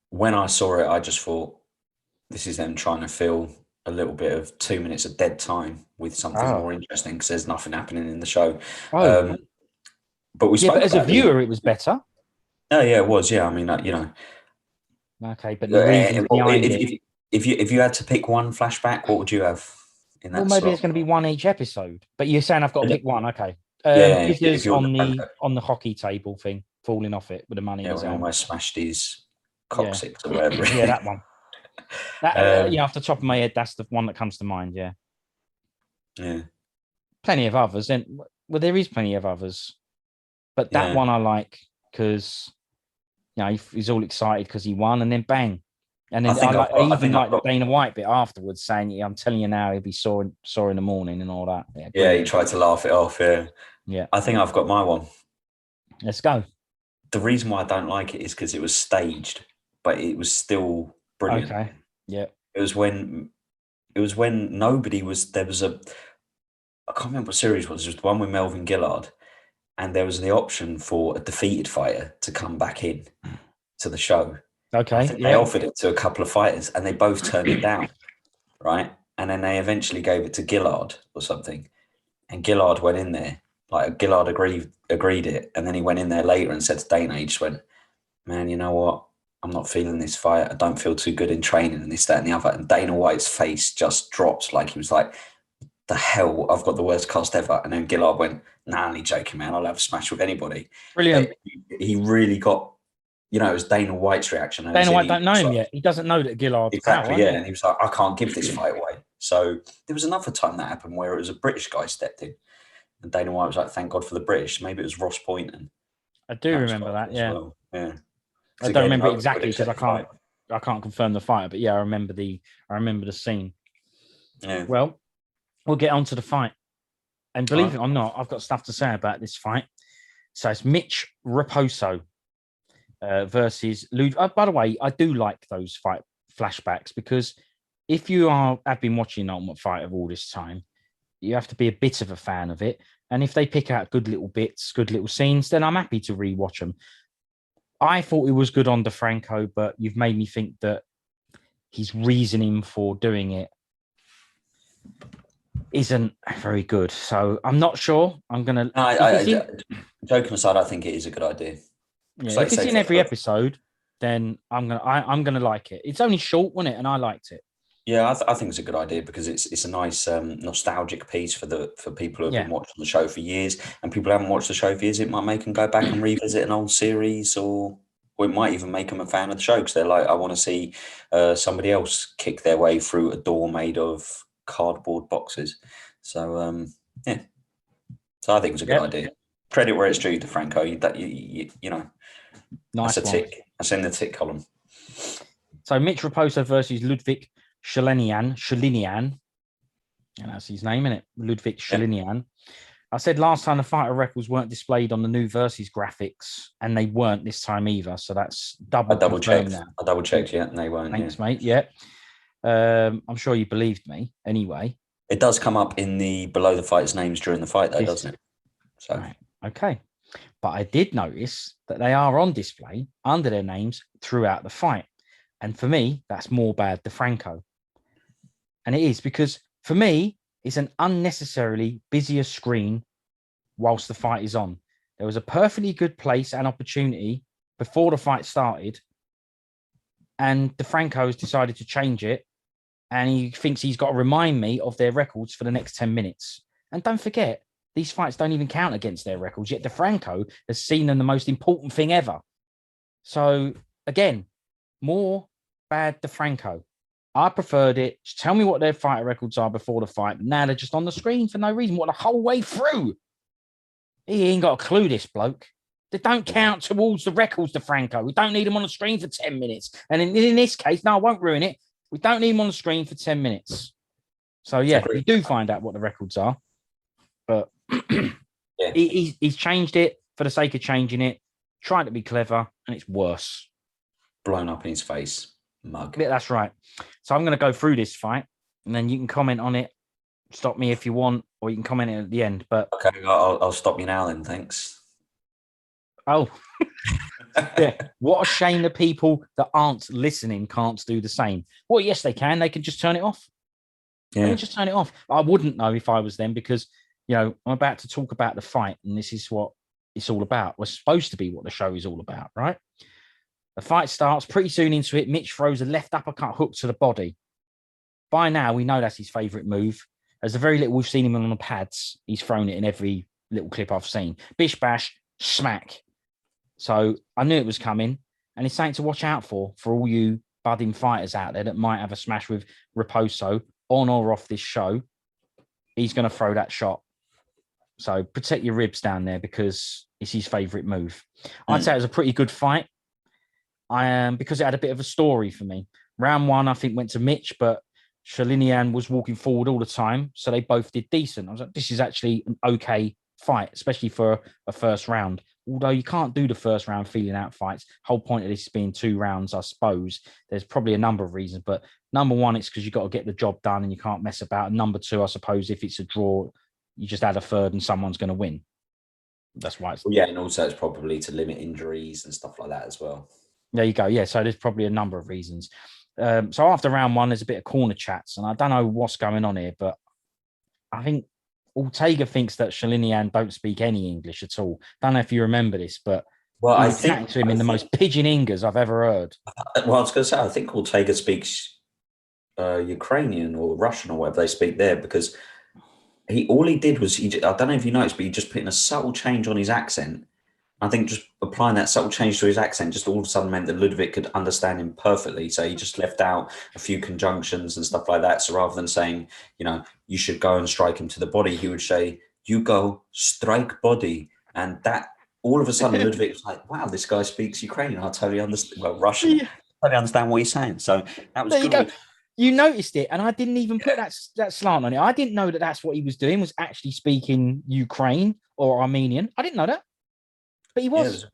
When I saw it, I just thought, this is them trying to fill a little bit of 2 minutes of dead time with something more interesting because there's nothing happening in the show. But we spoke but as a viewer, it was better. Oh yeah, it was. Yeah, I mean, Okay, but the reasons behind it. If you had to pick one flashback, what would you have in that? Well, maybe there's going to be one each episode. But you're saying I've got to pick one. Okay. If you're on the hockey table thing, falling off it with the money in his hand. Almost smashed his coccyx or whatever. Yeah, that one. That off the top of my head, that's the one that comes to mind. Yeah. Yeah. Plenty of others. Then, well, there is plenty of others, but that one I like because he's all excited because he won, and then bang, and then I even like the Dana White bit afterwards saying, "I'm telling you now, he'll be sore in the morning and all that." Yeah, he tried to laugh it off. Yeah. I think I've got my one. Let's go. The reason why I don't like it is because it was staged, but it was still brilliant. Okay. Yeah. It was when nobody was. There was I can't remember what series it was. It was the one with Melvin Gillard, and there was the option for a defeated fighter to come back in to the show. Okay. I think they offered it to a couple of fighters, and they both turned it down. Right, and then they eventually gave it to Gillard or something, and Gillard went in there. Like Gillard agreed it, and then he went in there later and said to Dana, he just went, "Man, you know what? I'm not feeling this fight. I don't feel too good in training and this, that, and the other." And Dana White's face just dropped, like he was like, "The hell, I've got the worst cast ever." And then Gillard went, "Nah, I'm only joking, man. I'll have a smash with anybody." Brilliant. He really got, it was Dana White's reaction. And Dana White don't know him yet. He doesn't know that Gillard's exactly, power, and he was like, "I can't give this fight away." So there was another time that happened where it was a British guy stepped in. And Dana White was like, "Thank God for the British." Maybe it was Ross Poynton. I do remember that. Yeah. Well. Yeah. I don't remember exactly because I can't confirm the fight, but yeah, I remember the scene. Yeah. Well, we'll get on to the fight. And believe it or not, I've got stuff to say about this fight. So it's Mitch Raposo versus Ludwig. By the way, I do like those fight flashbacks because if you have been watching Ultimate Fighter all this time, you have to be a bit of a fan of it. And if they pick out good little bits, good little scenes, then I'm happy to rewatch them. I thought it was good on DeFranco, but you've made me think that his reasoning for doing it isn't very good. So I'm not sure. I'm gonna. Joking aside, I think it is a good idea. Yeah, like if it's in every episode, then I'm gonna like it. It's only short, wasn't it? And I liked it. Yeah, I think it's a good idea because it's a nice nostalgic piece for people who have been watching the show for years, and people who haven't watched the show for years. It might make them go back and revisit an old series, or it might even make them a fan of the show because they're like, I want to see somebody else kick their way through a door made of cardboard boxes. So yeah, so I think it's a good idea. Credit where it's due to Franco. You know, nice. That's a tick. That's in the tick column. So Mitch Raposo versus Ludwig Shalinian, and that's his name, isn't it? Ludwig Shalinian. Yeah. I said last time the fighter records weren't displayed on the new Versus graphics, and they weren't this time either. So that's double checked. I double checked, and they weren't. Thanks, mate. Yeah. I'm sure you believed me anyway. It does come up in the below the fighters' names during the fight, though, doesn't it? So right. Okay. But I did notice that they are on display under their names throughout the fight. And for me, that's more bad DeFranco. And it is because for me, it's an unnecessarily busier screen whilst the fight is on. There was a perfectly good place and opportunity before the fight started. And DeFranco has decided to change it. And he thinks he's got to remind me of their records for the next 10 minutes. And don't forget, these fights don't even count against their records. Yet DeFranco has seen them the most important thing ever. So again, more bad DeFranco. I preferred it. Just tell me what their fighter records are before the fight. Now they're just on the screen for no reason. What, the whole way through? He ain't got a clue, this bloke. They don't count towards the records, DeFranco. We don't need them on the screen for 10 minutes. And in this case, no, I won't ruin it. We don't need them on the screen for 10 minutes. So, yeah, you do find out what the records are. But he's changed it for the sake of changing it, trying to be clever, and it's worse. Blown up in his face. Mug. Yeah, that's right. So I'm going to go through this fight, and then you can comment on it. Stop me if you want, or you can comment it at the end. But okay, I'll stop you now then. Thanks. Oh, yeah. What a shame the people that aren't listening can't do the same. Well, yes, they can. They can just turn it off. Yeah, they can just turn it off. I wouldn't know if I was them because, you know, I'm about to talk about the fight, and this is what it's all about. We're supposed to be what the show is all about, right? The fight starts pretty soon into it. Mitch throws a left uppercut hook to the body. By now, we know that's his favourite move. As the very little we've seen him on the pads, he's thrown it in every little clip I've seen. Bish, bash, smack. So I knew it was coming, and it's something to watch out for all you budding fighters out there that might have a smash with Raposo on or off this show. He's going to throw that shot. So protect your ribs down there because it's his favourite move. I'd say it was a pretty good fight. Because it had a bit of a story for me. Round one, I think, went to Mitch, but Shalinian was walking forward all the time, so they both did decent. I was like, this is actually an okay fight, especially for a first round. Although you can't do the first round feeling out fights. Whole point of this being 2 rounds, I suppose. There's probably a number of reasons, but number one, it's because you've got to get the job done and you can't mess about. And number two, I suppose, if it's a draw, you just add a third and someone's going to win. That's why. And also it's probably to limit injuries and stuff like that as well. There you go. Yeah, so there's probably a number of reasons. So after round one, there's a bit of corner chats, and I don't know what's going on here, but I think Ortega thinks that Shalinian don't speak any English at all. Don't know if you remember this, but I was chatting to him in the most pigeon English I've ever heard. Well, I was going to say, I think Ortega speaks Ukrainian or Russian or whatever they speak there, because all he did was, I don't know if you noticed, but he just put in a subtle change on his accent. I think just applying that subtle change to his accent just all of a sudden meant that Ludwig could understand him perfectly. So he just left out a few conjunctions and stuff like that. So rather than saying, you know, you should go and strike him to the body, he would say, you go strike body. And that all of a sudden Ludwig was like, wow, this guy speaks Ukrainian. I totally understand. Well, Russian. Yeah. I totally understand what he's saying. So that was there good. You go. You noticed it, and I didn't even put that slant on it. I didn't know that that's what he was doing, was actually speaking Ukraine or Armenian. I didn't know that, but he was.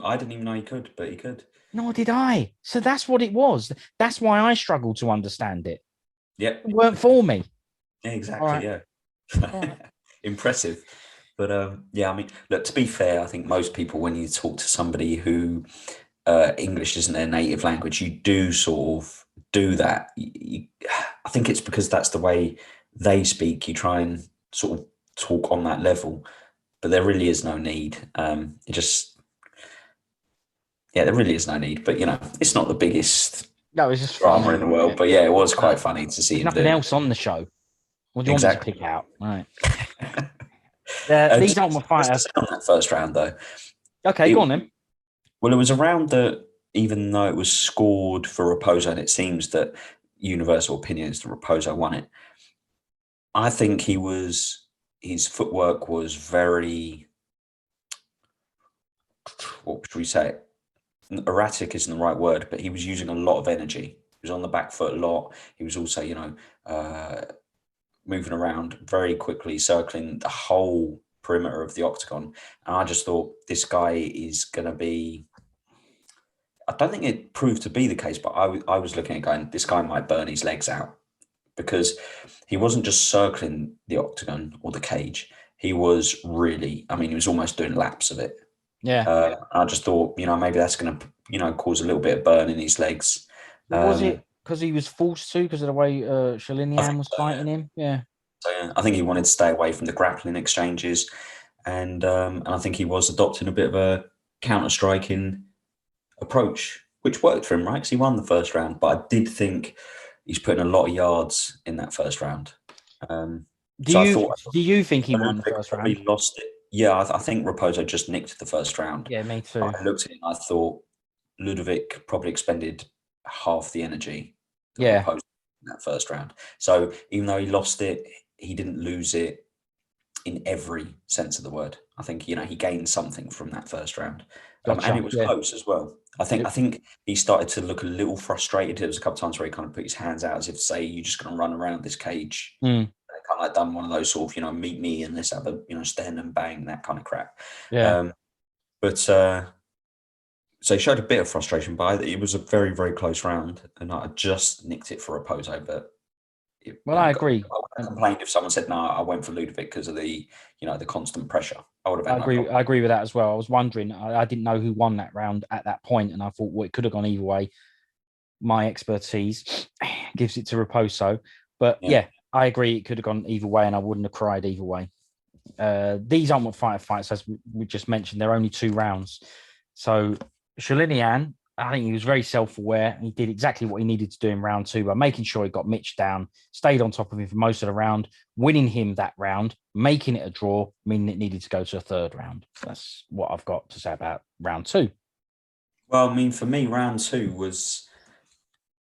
I didn't even know he could, but he could. Nor did I. So that's what it was. That's why I struggled to understand it. Yep. It weren't for me. Yeah, exactly. Right. Yeah. Impressive. But yeah, I mean, look, to be fair, I think most people, when you talk to somebody who English isn't their native language, you do sort of do that. I think it's because that's the way they speak. You try and sort of talk on that level, but there really is no need. There really is no need. But it's not the biggest it's just drama in the world. But yeah, it was quite funny to see. There's nothing else on the show. What do you want me to pick out? Right. These aren't my fighters. On that first round, though. Okay, go on then. Well, it was a round that, even though it was scored for Raposo, and it seems that universal opinion is that Raposo won it, I think his footwork was very, what should we say? Erratic isn't the right word, but he was using a lot of energy. He was on the back foot a lot. He was also, moving around very quickly, circling the whole perimeter of the octagon. And I just thought, this guy is going to be... I don't think it proved to be the case, but I was looking at going, this guy might burn his legs out, because he wasn't just circling the octagon or the cage. He was really, he was almost doing laps of it. Yeah. I just thought, maybe that's going to, cause a little bit of burn in his legs. Was it because he was forced to, because of the way Shalinian was fighting him? Yeah. So yeah, I think he wanted to stay away from the grappling exchanges, and I think he was adopting a bit of a counter-striking approach, which worked for him, right? Because he won the first round, but I did think he's putting a lot of yards in that first round. Do you think he won the first round? He lost it. Yeah, I think Raposo just nicked the first round. Yeah, me too. I looked at it and I thought Ludwig probably expended half the energy Raposo in that first round. So even though he lost it, he didn't lose it in every sense of the word. I think he gained something from that first round, and it was close as well. I think he started to look a little frustrated. There was a couple of times where he kind of put his hands out as if to say, "You're just going to run around this cage." Kind of like done one of those sort of meet me and let's have a stand and bang, that kind of crap. Yeah. So he showed a bit of frustration, but it was a very, very close round, and I just nicked it for Raposo. But I agree. I would have complained if someone said, "No, I went for Ludwig because of the the constant pressure." I would have. I agree with that as well. I was wondering. I didn't know who won that round at that point, and I thought, well, it could have gone either way. My expertise gives it to Raposo, but yeah, I agree. It could have gone either way, and I wouldn't have cried either way. These aren't what fights, as we just mentioned. They're only 2 rounds. So Shalinian, I think he was very self-aware. He did exactly what he needed to do in round 2 by making sure he got Mitch down, stayed on top of him for most of the round, winning him that round, making it a draw, meaning it needed to go to a 3rd round. That's what I've got to say about round 2. Well, for me, round 2 was...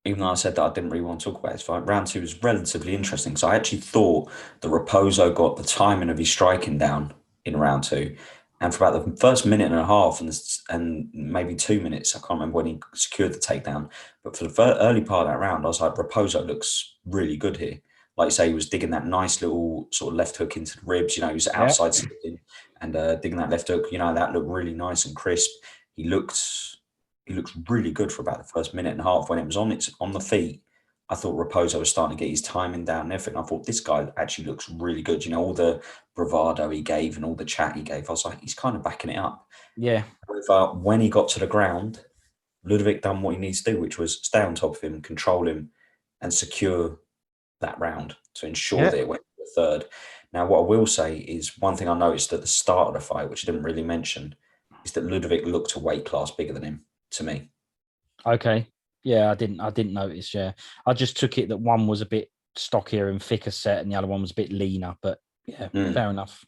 Even though I said that I didn't really want to talk about his fight, round 2 was relatively interesting. So I actually thought that Raposo got the timing of his striking down in round 2. And for about the first minute and a half and maybe 2 minutes, I can't remember when he secured the takedown. But for the early part of that round, I was like, Raposo looks really good here. Like you say, he was digging that nice little sort of left hook into the ribs. He was outside sitting and digging that left hook. That looked really nice and crisp. He looked really good for about the first minute and a half. When it was on the feet, I thought Raposo was starting to get his timing down and everything. I thought, this guy actually looks really good. All the bravado he gave and all the chat he gave, I was like, he's kind of backing it up. Yeah. However, when he got to the ground, Ludwig done what he needs to do, which was stay on top of him, control him, and secure that round to ensure that it went to the 3rd. Now, what I will say is, one thing I noticed at the start of the fight, which I didn't really mention, is that Ludwig looked a weight class bigger than him. To me. Okay. Yeah, I didn't notice. Yeah, I just took it that one was a bit stockier and thicker set, and the other one was a bit leaner. But yeah, fair enough.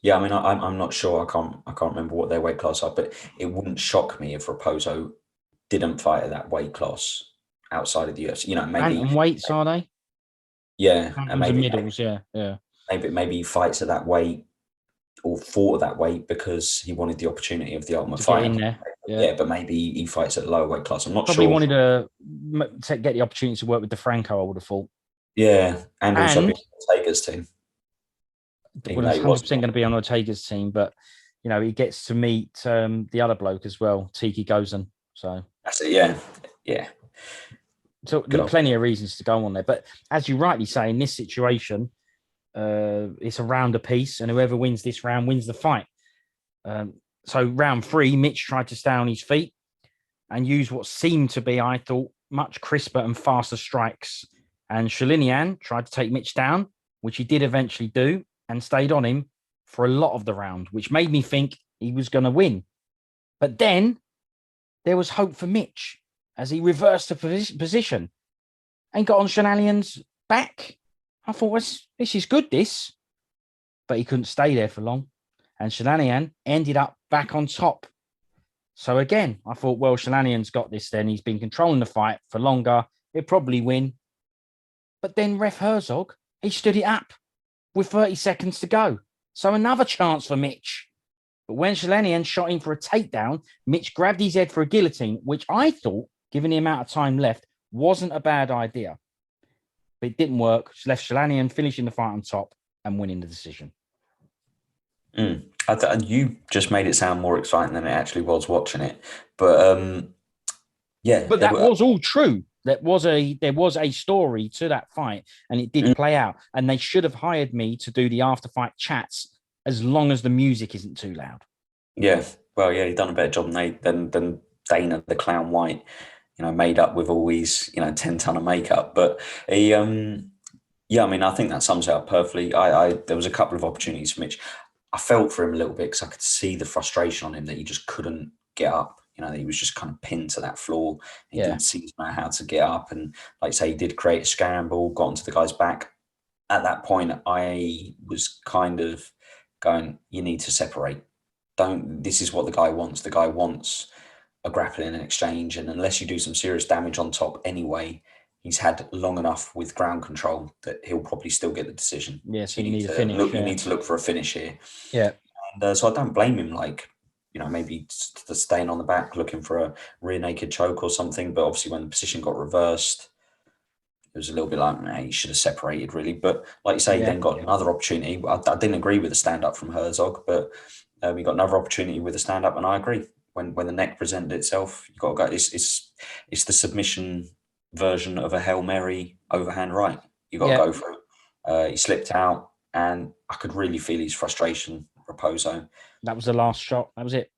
Yeah, I'm not sure. I can't remember what their weight class are, but it wouldn't shock me if Raposo didn't fight at that weight class outside of the UFC. Maybe Bantam weights, are they? Yeah, and maybe middles. Yeah. Maybe he fights at that weight or fought at that weight because he wanted the opportunity of the Ultimate to get Fighter. in there. Yeah, but maybe he fights at a lower weight class. I'm not Probably sure. wanted to get the opportunity to work with DeFranco, I would have thought. Yeah, and also And being on Ortega's team. well, he's 100% going to be on Ortega's team, but he gets to meet the other bloke as well, Tiki Gozan. So that's it. Yeah, yeah. So plenty of reasons to go on there. But as you rightly say, in this situation, it's a round apiece, and whoever wins this round wins the fight. So round 3, Mitch tried to stay on his feet and use what seemed to be, I thought, much crisper and faster strikes. And Shalinian tried to take Mitch down, which he did eventually do, and stayed on him for a lot of the round, which made me think he was going to win. But then there was hope for Mitch as he reversed the position and got on Shalinian's back. I thought, this is good, this. But he couldn't stay there for long. And Shalinian ended up back on top. So again, I thought, well, Shalinian's got this then. He's been controlling the fight for longer. He'll probably win. But then Ref Herzog, he stood it up with 30 seconds to go. So another chance for Mitch. But when Shalinian shot in for a takedown, Mitch grabbed his head for a guillotine, which I thought, given the amount of time left, wasn't a bad idea. But it didn't work. Just left Shalinian finishing the fight on top and winning the decision. You just made it sound more exciting than it actually was watching it. But yeah. But that was all true. There was a story to that fight, and it did play out. And they should have hired me to do the after-fight chats as long as the music isn't too loud. Yeah. Well, yeah, he'd done a better job than Dana the Clown White, made up with all his, 10-ton of makeup. But he, I mean, I think that sums it up perfectly. There was a couple of opportunities for Mitch. I felt for him a little bit because I could see the frustration on him that he just couldn't get up. That he was just kind of pinned to that floor. He didn't seem to know how to get up. And like I say, he did create a scramble, got onto the guy's back. At that point, I was kind of going, you need to separate. This is what the guy wants. The guy wants a grappling and exchange. And unless you do some serious damage on top anyway, he's had long enough with ground control that he'll probably still get the decision. Yes, so you need to finish. You need to look for a finish here. Yeah. And so I don't blame him, maybe staying on the back, looking for a rear naked choke or something. But obviously when the position got reversed, it was a little bit like, he should have separated really. But like you say, he then got another opportunity. I didn't agree with the stand-up from Herzog, but we got another opportunity with the stand-up, and I agree. When the neck presented itself, you got to go. It's the submission version of a Hail Mary overhand right. You got to go for it. He slipped out, and I could really feel his frustration. Raposo. That was the last shot. That was it.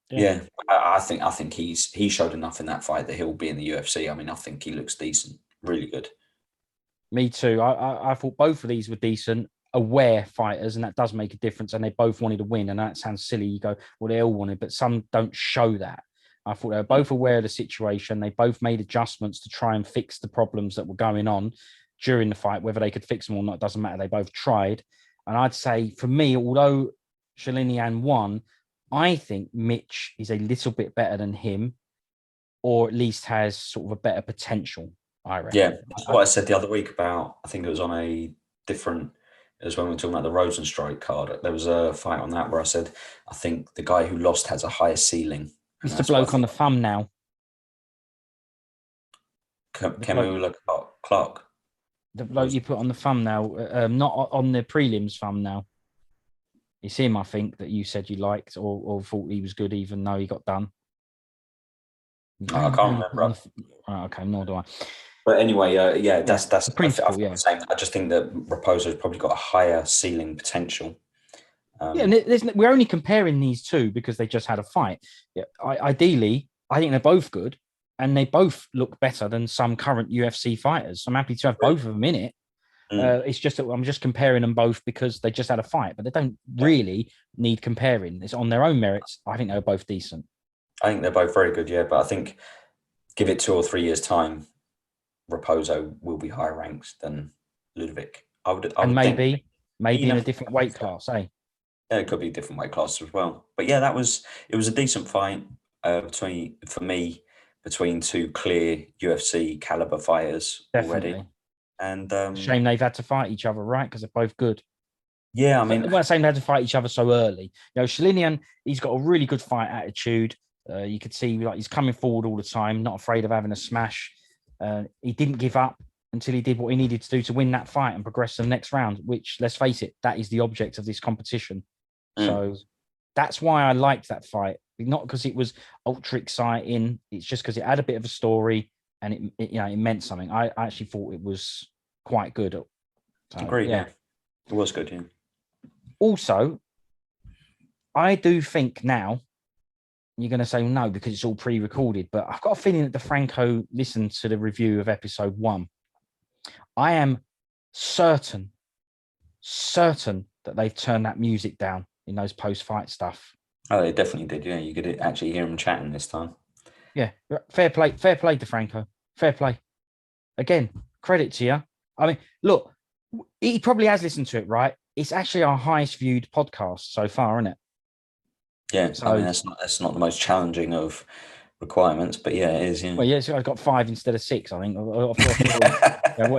Yeah, I think he showed enough in that fight that he'll be in the UFC. I mean, I think he looks decent, really good. Me too. I thought both of these were decent, aware fighters, and that does make a difference. And they both wanted to win, and that sounds silly. You go, well, they all wanted, but some don't show that. I thought they were both aware of the situation. They both made adjustments to try and fix the problems that were going on during the fight. Whether they could fix them or not doesn't matter. They both tried. And I'd say, for me, although Shalinian won, I think Mitch is a little bit better than him, or at least has sort of a better potential, I reckon. Yeah, that's what I said the other week about, I think it was on a different, it was when we were talking about the Rosenstrike card. There was a fight on that where I said, I think the guy who lost has a higher ceiling. It's the bloke on the thumbnail. Kemula Clark. The bloke you put on the thumbnail, not on the prelims thumbnail. It's him, I think, that you said you liked or thought he was good, even though he got done. I can't remember. Okay, nor do I. But anyway, that's the principle. I just think that Raposo's probably got a higher ceiling potential. And we're only comparing these two because they just had a fight. Yeah, ideally, I think they're both good, and they both look better than some current UFC fighters. I'm happy to have both of them in it. It's just that I'm just comparing them both because they just had a fight, but they don't really need comparing. It's on their own merits. I think they're both decent. I think they're both very good, yeah. But I think give it 2 or 3 years' time, Raposo will be higher ranked than Ludwig. I would maybe in a different weight class, eh? Yeah, it could be a different weight class as well. But yeah, it was a decent fight between two clear UFC caliber fighters already. And shame they've had to fight each other, right? Because they're both good. Yeah, I mean, I'm not saying they had to fight each other so early. Shalinian, he's got a really good fight attitude. You could see like he's coming forward all the time, not afraid of having a smash. He didn't give up until he did what he needed to do to win that fight and progress to the next round, which, let's face it, that is the object of this competition. So that's why I liked that fight. Not because it was ultra exciting. It's just because it had a bit of a story and it meant something. I actually thought it was quite good. So, agreed, yeah. It was good, yeah. Also, I do think now, you're going to say no because it's all pre-recorded, but I've got a feeling that DeFranco listened to the review of episode 1. I am certain that they've turned that music down in those post-fight stuff. Oh, they definitely did. Yeah, you could actually hear them chatting this time. Yeah, fair play, DeFranco. Fair play. Again, credit to you. I mean, look, he probably has listened to it, right? It's actually our highest viewed podcast so far, isn't it? Yeah, so, I mean that's not the most challenging of requirements, but yeah, it is. Yeah. Well, yeah, so I got 5 instead of 6. I think. What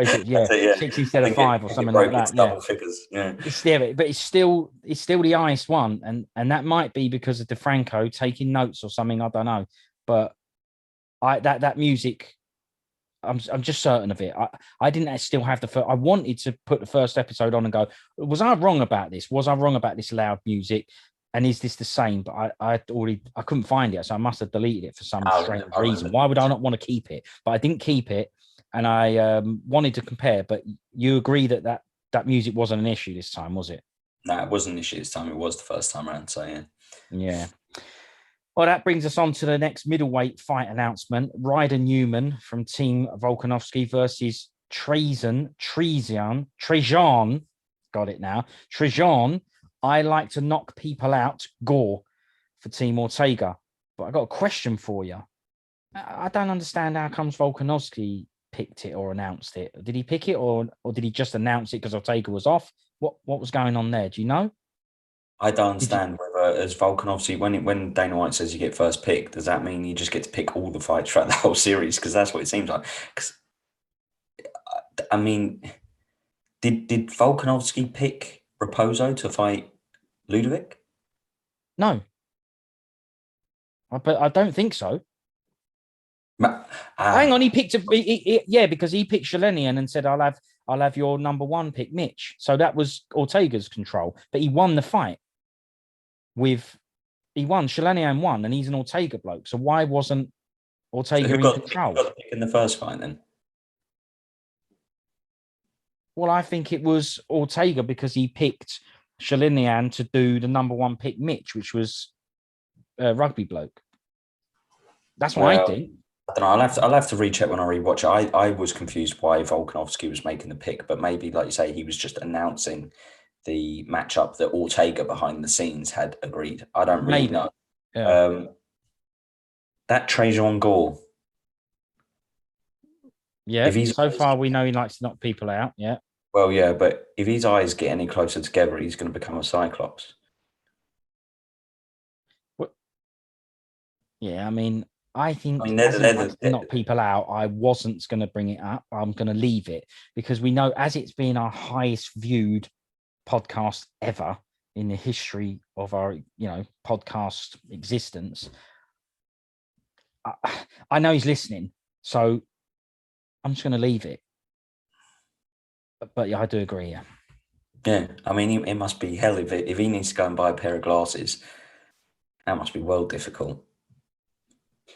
is it? Yeah, 6 instead of 5 or something like that. Double figures. Yeah, but it's still the highest one, and that might be because of DeFranco taking notes or something. I don't know, but that music. I'm just certain of it. I didn't still have the first. I wanted to put the first episode on and go, was I wrong about this? Was I wrong about this loud music? And is this the same? But I couldn't find it, so I must have deleted it for some strange reason. Why would I not want to keep it? But I didn't keep it, and I wanted to compare. But you agree that music wasn't an issue this time, was it? No, it wasn't an issue this time. It was the first time around. So yeah. Yeah. Well, that brings us on to the next middleweight fight announcement. Ryder Newman from Team Volkanovski versus Trejan. Got it now. Trejan. I like to knock people out. Gore for Team Ortega. But I got a question for you. I don't understand how comes Volkanovski picked it or announced it. Did he pick it or did he just announce it because Ortega was off? What was going on there? Do you know? I don't understand whether, as Volkanovski, when Dana White says you get first pick, does that mean you just get to pick all the fights throughout the whole series? Because that's what it seems like. Because I mean, did Volkanovski pick Raposo to fight Ludwig? No, but I don't think so. Hang on, he picked because he picked Shalinian and said, "I'll have your number 1 pick, Mitch." So that was Ortega's control, but he won the fight. Shalinian won, and he's an Ortega bloke. So why wasn't Ortega in control? Who got the pick in the first fight then? Well, I think it was Ortega because he picked Shalinian to do the number 1 pick, Mitch, which was rugby bloke. That's what I think. I don't know. I'll have to recheck when I rewatch it. I was confused why Volkanovski was making the pick, but maybe, like you say, he was just announcing the matchup that Ortega behind the scenes had agreed. I don't really know. Yeah. That Trejan Gore. Yeah. So far, we know he likes to knock people out. Yeah. Well, yeah, but if his eyes get any closer together, he's going to become a Cyclops. Yeah, I mean, I think to knock people out, I wasn't going to bring it up. I'm going to leave it because we know, as it's been our highest viewed podcast ever in the history of our podcast existence, I know he's listening, so I'm just going to leave it. But yeah, I do agree. Yeah, I mean, it must be hell if he needs to go and buy a pair of glasses. That must be well difficult.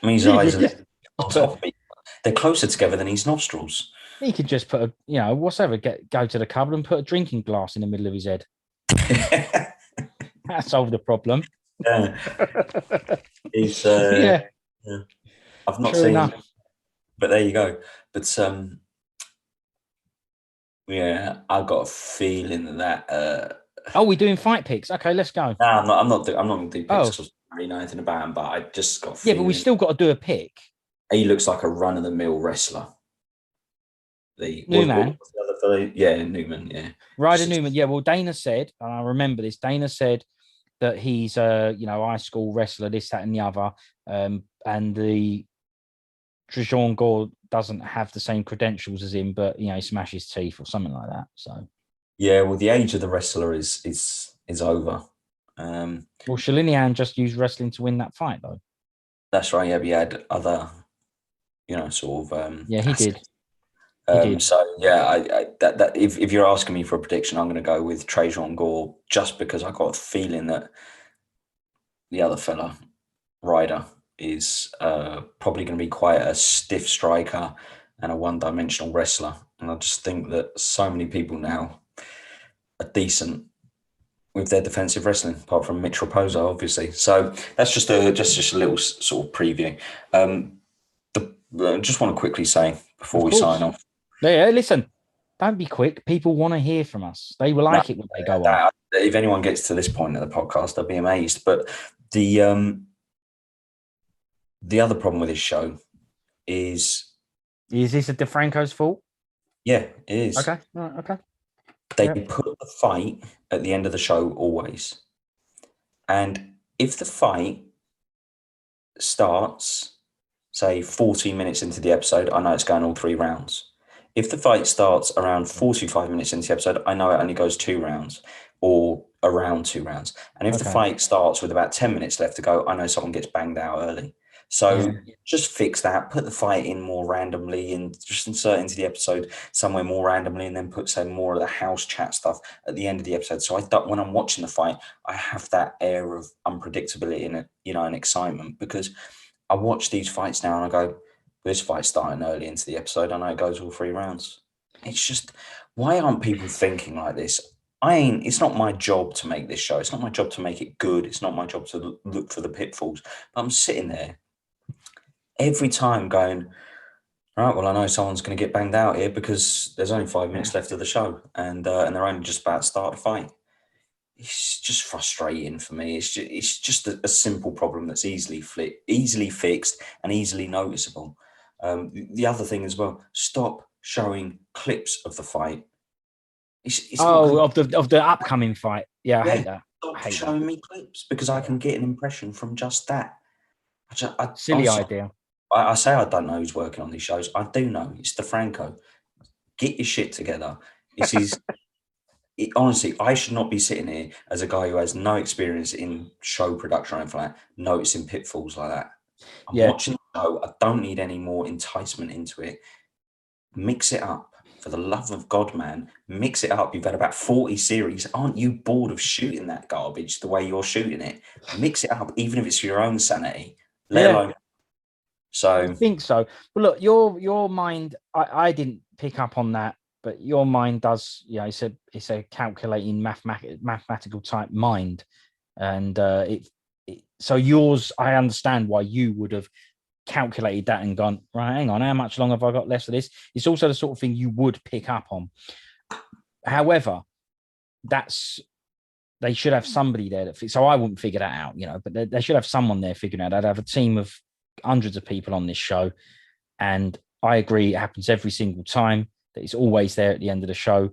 I mean, his eyes are on top of me. They're closer together than his nostrils. He could just put whatever, go to the cupboard and put a drinking glass in the middle of his head. That solved the problem. Yeah. He's, yeah. I've not seen enough. But there you go. But yeah, I've got a feeling that. Oh, we're doing fight picks. Okay, let's go. No, I'm not going to do picks because I don't really know anything about him. But I just got. Yeah, but we still got to do a pick. He looks like a run-of-the-mill wrestler. Newman. Yeah, Newman. Yeah, Ryder Newman. Yeah, well, Dana said, and I remember this. Dana said that he's a high school wrestler, this, that, and the other. And the Trejan Gore doesn't have the same credentials as him, but he smashes teeth or something like that. So Yeah, well, the age of the wrestler is over. Well, Shalinian just used wrestling to win that fight, though. That's right. Yeah, we had other, sort of Yeah, he did. assets. He did. So yeah, that if you're asking me for a prediction, I'm going to go with Trajan Gore just because I got a feeling that the other fella, Ryder, is probably going to be quite a stiff striker and a one-dimensional wrestler. And I just think that so many people now are decent with their defensive wrestling, apart from Mitch Raposo, obviously. So that's just a little sort of preview. Just want to quickly say before Of we sign course. off. Yeah, listen, don't be quick. People want to hear from us. They will like it when they go on. If anyone gets to this point of the podcast, they'll be amazed. But the other problem with this show is this a DeFranco's fault? Yeah, it is. Okay. Okay. They put the fight at the end of the show always. And if the fight starts, say, 14 minutes into the episode, I know it's going all 3 rounds. If the fight starts around 45 minutes into the episode, I know it only goes 2 rounds or around 2 rounds. And if the fight starts with about 10 minutes left to go, I know someone gets banged out early. So just fix that, put the fight in more randomly and just insert into the episode somewhere more randomly and then put, say, more of the house chat stuff at the end of the episode. So when I'm watching the fight, I have that air of unpredictability and, and excitement, because I watch these fights now and I go, this fight's starting early into the episode. I know it goes all 3 rounds. It's just, why aren't people thinking like this? It's not my job to make this show. It's not my job to make it good. It's not my job to look for the pitfalls. But I'm sitting there every time going, right, well, I know someone's going to get banged out here because there's only 5 minutes left of the show and they're only just about to start the fight. It's just frustrating for me. It's just a simple problem that's easily fixed and easily noticeable. The other thing as well, stop showing clips of the fight. Of the upcoming fight. Yeah, I hate that. Stop showing me clips because I can get an impression from just that. Silly idea. I say I don't know who's working on these shows. I do know. It's DeFranco. Get your shit together. This is... honestly, I should not be sitting here as a guy who has no experience in show production or anything like that, noticing pitfalls like that. I'm watching the show. I don't need any more enticement into it. Mix it up. For the love of God, man, mix it up. You've had about 40 series. Aren't you bored of shooting that garbage the way you're shooting it? Mix it up, even if it's for your own sanity, let alone... So I think so. Well, look, your mind, I didn't pick up on that, but your mind does, it's a calculating mathematical type mind. And so yours, I understand why you would have calculated that and gone, right, hang on, how much longer have I got left of this? It's also the sort of thing you would pick up on. However, they should have somebody there so I wouldn't figure that out, but they should have someone there figuring out. I'd have a team of hundreds of people on this show. And I agree, it happens every single time, that it's always there at the end of the show.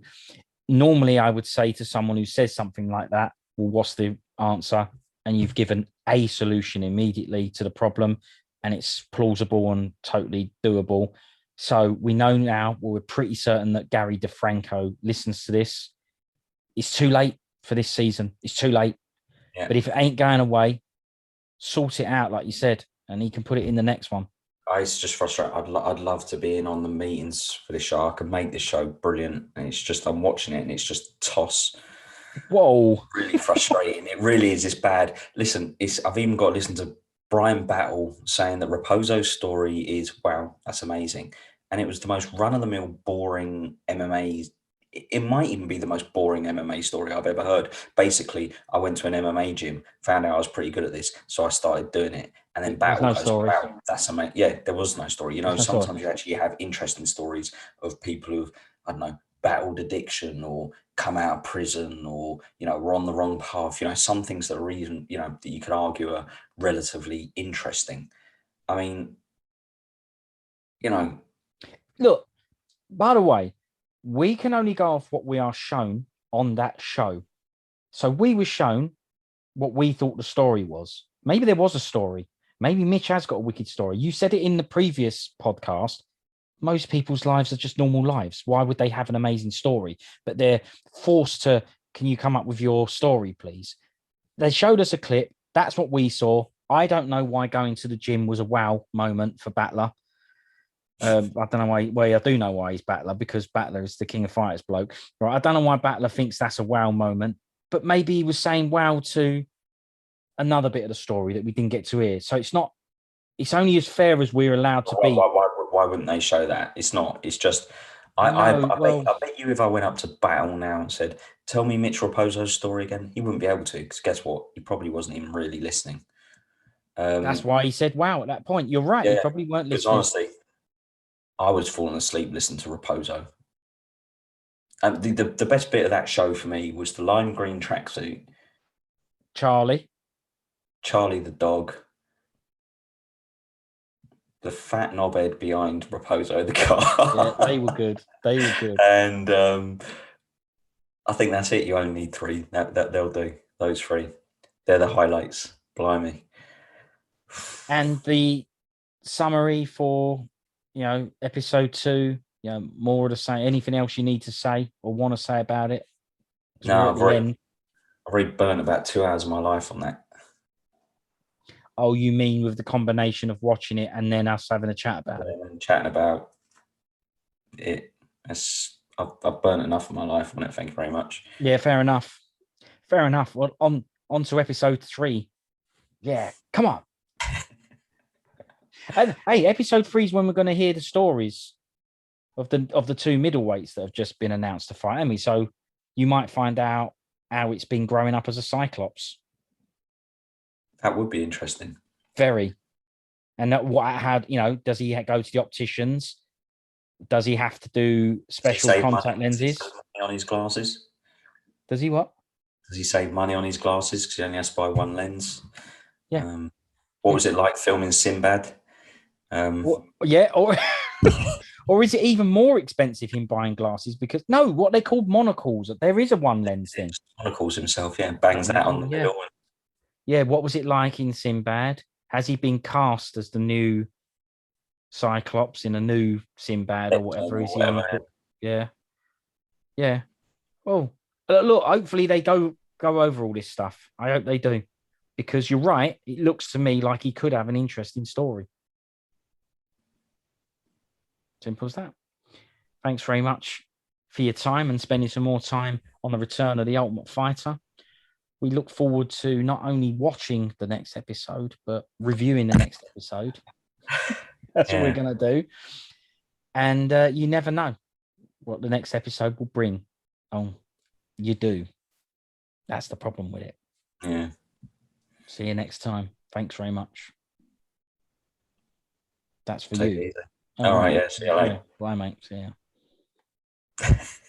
Normally, I would say to someone who says something like that, well, what's the answer? And you've given a solution immediately to the problem, and it's plausible and totally doable. So we know now, we're pretty certain that Gary DeFranco listens to this. It's too late for this season. It's too late. Yeah. But if it ain't going away, sort it out, like you said, and he can put it in the next one. It's just frustrating. I'd love to be in on the meetings for this show. I could make this show brilliant, and it's just, I'm watching it and it's just toss. Whoa. Really frustrating. It really is this bad. Listen, I've even got to listen to Brian Battle saying that Raposo's story is, wow, that's amazing. And it was the most run-of-the-mill, boring MMA. It might even be the most boring MMA story I've ever heard. Basically, I went to an MMA gym, found out I was pretty good at this, so I started doing it. And then Battle goes, wow, that's amazing. Yeah, there was no story. Sometimes you actually have interesting stories of people who've, I don't know, battled addiction or come out of prison or, were on the wrong path. Some things that are even, that you could argue are relatively interesting. I mean, Look, by the way, we can only go off what we are shown on that show. So we were shown what we thought the story was. Maybe there was a story. Maybe Mitch has got a wicked story. You said it in the previous podcast. most people's lives are just normal lives. Why would they have an amazing story? But they're forced to, can you come up with your story, please? They showed us a clip. That's what we saw. I don't know why going to the gym was a wow moment for Battler. I don't know why. Well, I do know why he's Battler, because Battler is the King of Fighters bloke. Right? I don't know why Battler thinks that's a wow moment, but maybe he was saying wow to another bit of the story that we didn't get to hear. So it's not. It's only as fair as we're allowed to be. Why wouldn't they show that? It's not. It's just. I bet you if I went up to Battle now and said, "Tell me Mitch Raposo's story again," he wouldn't be able to, because guess what? He probably wasn't even really listening. That's why he said wow at that point. You're right. Yeah, he probably weren't because listening. honestly, I was falling asleep listening to Raposo. And the best bit of that show for me was the lime green tracksuit, Charlie the dog, the fat knobhead behind Raposo the car. Yeah, they were good. And I think that's it. You only need 3. That they'll do. Those 3. They're the highlights. Blimey. And the summary for, episode 2, more to say. Anything else you need to say or want to say about it? No, I've already burnt about 2 hours of my life on that. Oh, you mean with the combination of watching it and then us having a chat about it? And chatting about it. I've burnt enough of my life on it. Thank you very much. Yeah, fair enough. Well, on to episode 3. Yeah, come on. And hey, episode 3 is when we're going to hear the stories of the 2 middleweights that have just been announced to fight Emmy. So you might find out how it's been growing up as a Cyclops. That would be interesting. Very. And that does he go to the opticians? Does he have to do special contact lenses? Does he save money on his glasses? Does he what? Does he save money on his glasses because he only has to buy 1 lens? Yeah. What was it like filming Sinbad? Or or is it even more expensive him buying glasses? Because what they called monocles. There is a 1 lens thing. Monocles himself, yeah, bangs that on the middle. Yeah, what was it like in Sinbad? Has he been cast as the new Cyclops in a new Sinbad or whatever? Is he? Yeah. Well, look. Hopefully they go over all this stuff. I hope they do, because you're right. It looks to me like he could have an interesting story. Simple as that. Thanks very much for your time and spending some more time on the return of The Ultimate Fighter. We look forward to not only watching the next episode, but reviewing the next episode. That's what we're going to do. And you never know what the next episode will bring. Oh, you do. That's the problem with it. Yeah. See you next time. Thanks very much. That's for Take you. it easy. All right, yeah. See you later. Bye, mate. See ya.